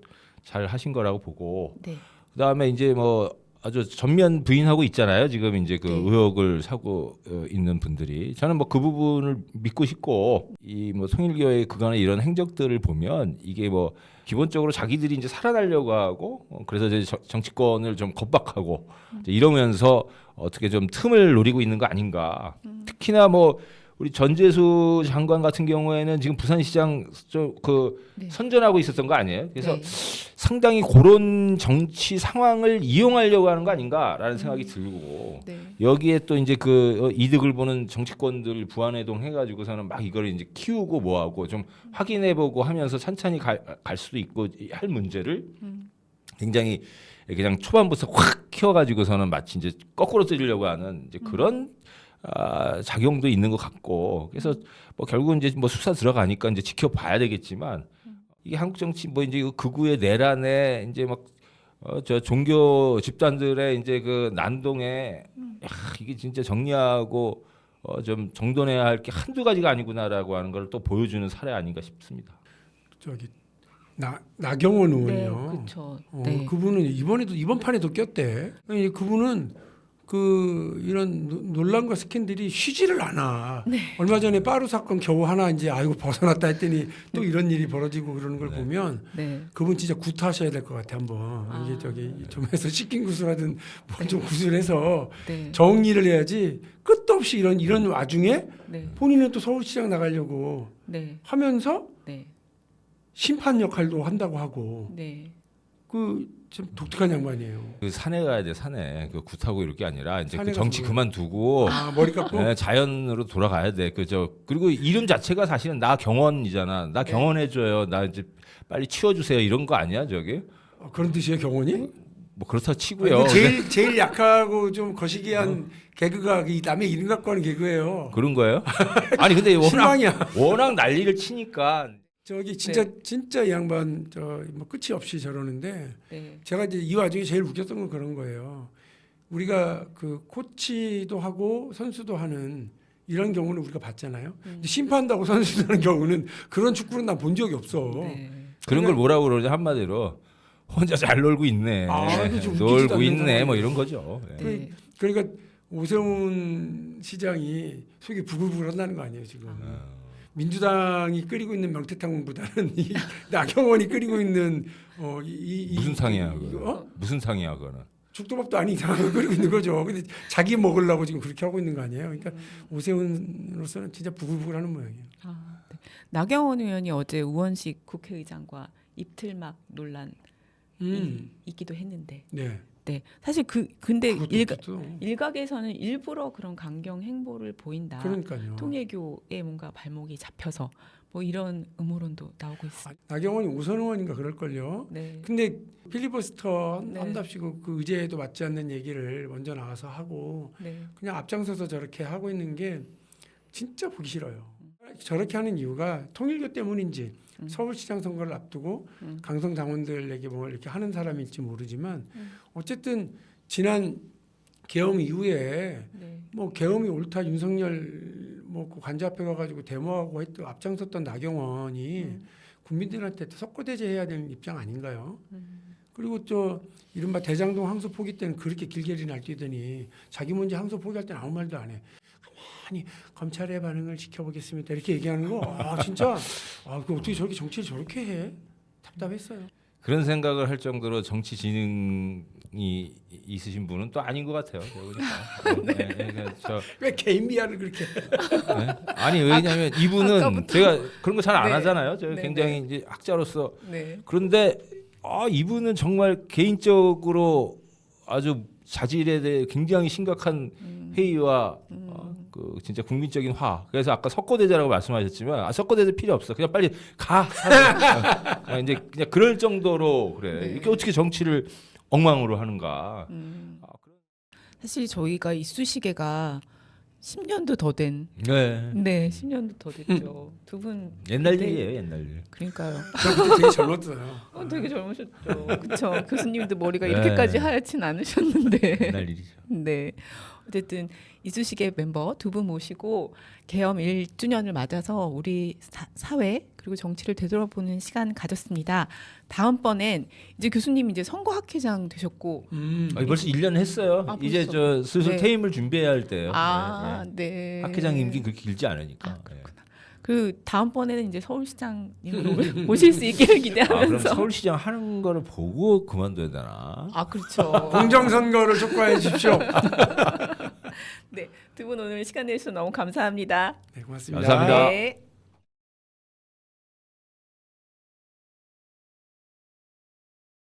잘 하신 거라고 보고, 네. 그다음에 이제 뭐 아주 전면 부인하고 있잖아요. 지금 이제 그 네. 의혹을 사고 있는 분들이 저는 뭐 그 부분을 믿고 싶고 이 뭐 통일교의 그간의 이런 행적들을 보면 이게 뭐 기본적으로 자기들이 이제 살아나려고 하고 그래서 이제 정치권을 좀 겁박하고 이제 이러면서 어떻게 좀 틈을 노리고 있는 거 아닌가. 특히나 뭐 우리 전재수 장관 같은 경우에는 지금 부산시장 그 네. 선전하고 있었던 거 아니에요? 그래서 네. 상당히 그런 정치 상황을 이용하려고 하는 거 아닌가라는 생각이 들고 네. 여기에 또 이제 그 이득을 보는 정치권들 부안해동 해가지고서는 막 이걸 이제 키우고 뭐하고 좀 확인해보고 하면서 천천히 갈 수도 있고 할 문제를 굉장히 그냥 초반부터 확 키워가지고서는 마치 이제 거꾸로 뜨리려고 하는 이제 그런 작용도 있는 것 같고 그래서 뭐 결국은 이제 뭐 수사 들어가니까 이제 지켜봐야 되겠지만 이게 한국 정치 뭐 이제 극우의 내란에 이제 막 저 종교 집단들의 이제 그 난동에 야, 이게 진짜 정리하고 좀 정돈해야 할 게 한두 가지가 아니구나라고 하는 걸 또 보여주는 사례 아닌가 싶습니다. 저기 나경원 네. 의원이요. 그렇죠. 네. 그분은 이번 판에도 꼈대. 아니, 그분은 그 이런 논란과 스캔들이 쉬지를 않아. 네. 얼마 전에 빠루 사건 겨우 하나 이제 아이고 벗어났다 했더니 또 이런 일이 벌어지고 그러는 걸 보면 네. 그분 진짜 구타하셔야 될 것 같아 한번. 이게 저기 좀 해서 씻긴 구슬하든 뭐 좀 구슬해서 네. 정리를 해야지. 끝도 없이 이런 와중에 네. 본인은 또 서울시장 나가려고 네. 하면서 네. 심판 역할도 한다고 하고 네. 그 좀 독특한 양반이에요. 그 산에 가야 돼 산에 그 굿하고 이럴 게 아니라 이제 산에 그 정치 가서 그만두고 머리 깎고 네, 자연으로 돌아가야 돼. 그죠? 그리고 이름 자체가 사실은 나 경원이잖아. 나 네. 경원해줘요. 나 이제 빨리 치워주세요. 이런 거 아니야 저기? 그런 뜻이에요 경원이? 뭐 그렇다 치고요. 근데 제일 약하고 좀 거시기한 개그가 이 남의 이름 갖고 하는 개그예요. 그런 거예요? 아니 근데 실망이야. 워낙 난리를 치니까 저기 진짜 이 양반 뭐 끝이 없이 저러는데 네. 제가 이제 이 와중에 제일 웃겼던 건 그런 거예요. 우리가 그 코치도 하고 선수도 하는 이런 경우는 우리가 봤잖아요. 근데 심판다고 선수도 하는 경우는 그런 축구는 난 본 적이 없어. 네. 그런 걸 뭐라고 그러지 한마디로 혼자 잘 놀고 있네. 이거 좀 웃기지도 놀고 않는 있네. 뭐 상황이에요. 이런 거죠. 예. 네. 그러니까 오세훈 시장이 속이 부글부글 한다는 거 아니에요 지금. 민주당이 끓이고 있는 명태탕보다는 이 나경원이 끓이고 있는 무슨 상이야 그거? 이거? 무슨 상이야 그거는? 죽도밥도 아닌 이상한 걸 끓이고 있는 거죠. 근데 자기 먹으려고 지금 그렇게 하고 있는 거 아니에요? 그러니까 오세훈으로서는 진짜 부글부글하는 모양이에요. 네. 나경원 의원이 어제 우원식 국회의장과 입틀막 논란이 있기도 했는데, 네. 네, 사실 근데 그것도 또 일각에서는 일부러 그런 강경 행보를 보인다. 그러니까요. 통일교에 뭔가 발목이 잡혀서 뭐 이런 음모론도 나오고 있어요. 나경원이 우선 의원인가 그럴걸요. 네. 근데 필리버스터 네. 한답시고 그 의제에도 맞지 않는 얘기를 먼저 나와서 하고 네. 그냥 앞장서서 저렇게 하고 있는 게 진짜 보기 싫어요. 저렇게 하는 이유가 통일교 때문인지 서울시장 선거를 앞두고 강성 당원들에게 뭐 이렇게 하는 사람일지 모르지만 어쨌든 지난 계엄 이후에 네. 뭐 계엄이 옳다 윤석열 뭐그 관저 앞에 가가지고 데모하고 했던 앞장섰던 나경원이 국민들한테 석고대죄해야 되는 입장 아닌가요? 그리고 또 이른바 대장동 항소 포기 때는 그렇게 길게리 날뛰더니 자기 문제 항소 포기할 때는 아무 말도 안 해. 가만히 검찰의 반응을 지켜보겠습니다. 이렇게 얘기하는 거, 진짜, 그 어떻게 저렇게 정치를 저렇게 해? 답답했어요. 그런 생각을 할 정도로 정치 지능이 있으신 분은 또 아닌 것 같아요. 왜 개인 비하를 그렇게? 네? 아니 왜냐하면 이분은 아까부터. 제가 그런 거 잘 안 네. 하잖아요. 제가 네, 굉장히 이제 학자로서 네. 그런데 이분은 정말 개인적으로 아주 자질에 대해 굉장히 심각한 회의와 그 진짜 국민적인 화. 그래서 아까 석고대자라고 말씀하셨지만 석고대자 필요 없어. 그냥 빨리 가. 이제 그냥 그럴 정도로 그래. 네. 이렇게 어떻게 정치를 엉망으로 하는가. 사실 저희가 이쑤시개가 10년도 더 된. 네. 네, 10년도 더 됐죠. 두 분 옛날 그때- 일이에요, 옛날 일. 그러니까요. 저 그때 되게 젊었어요. 되게 젊으셨죠. 그렇죠. 교수님도 머리가 네. 이렇게까지 하얗진 않으셨는데. 옛날 일이죠. 네. 어쨌든 이쑤시개 멤버 두 분 모시고 계엄 1주년을 맞아서 우리 사회 그리고 정치를 되돌아보는 시간 가졌습니다. 다음번엔 이제 교수님 이제 선거학회장 되셨고 벌써 1년 했어요. 아, 이제 벌써? 저 슬슬 네. 퇴임을 준비해야 할 때요. 네. 학회장 임기 그렇게 길지 않으니까. 그 다음번에는 이제 서울시장님으로 모실 수 있기를 그럼 기대하면서. 서울시장 하는 거를 보고 그만둬야 되나? 그렇죠. 공정선거를 촉구해 주십시오. 네, 두 분 오늘 시간 내주셔서 너무 감사합니다. 네, 고맙습니다. 감사합니다. 네.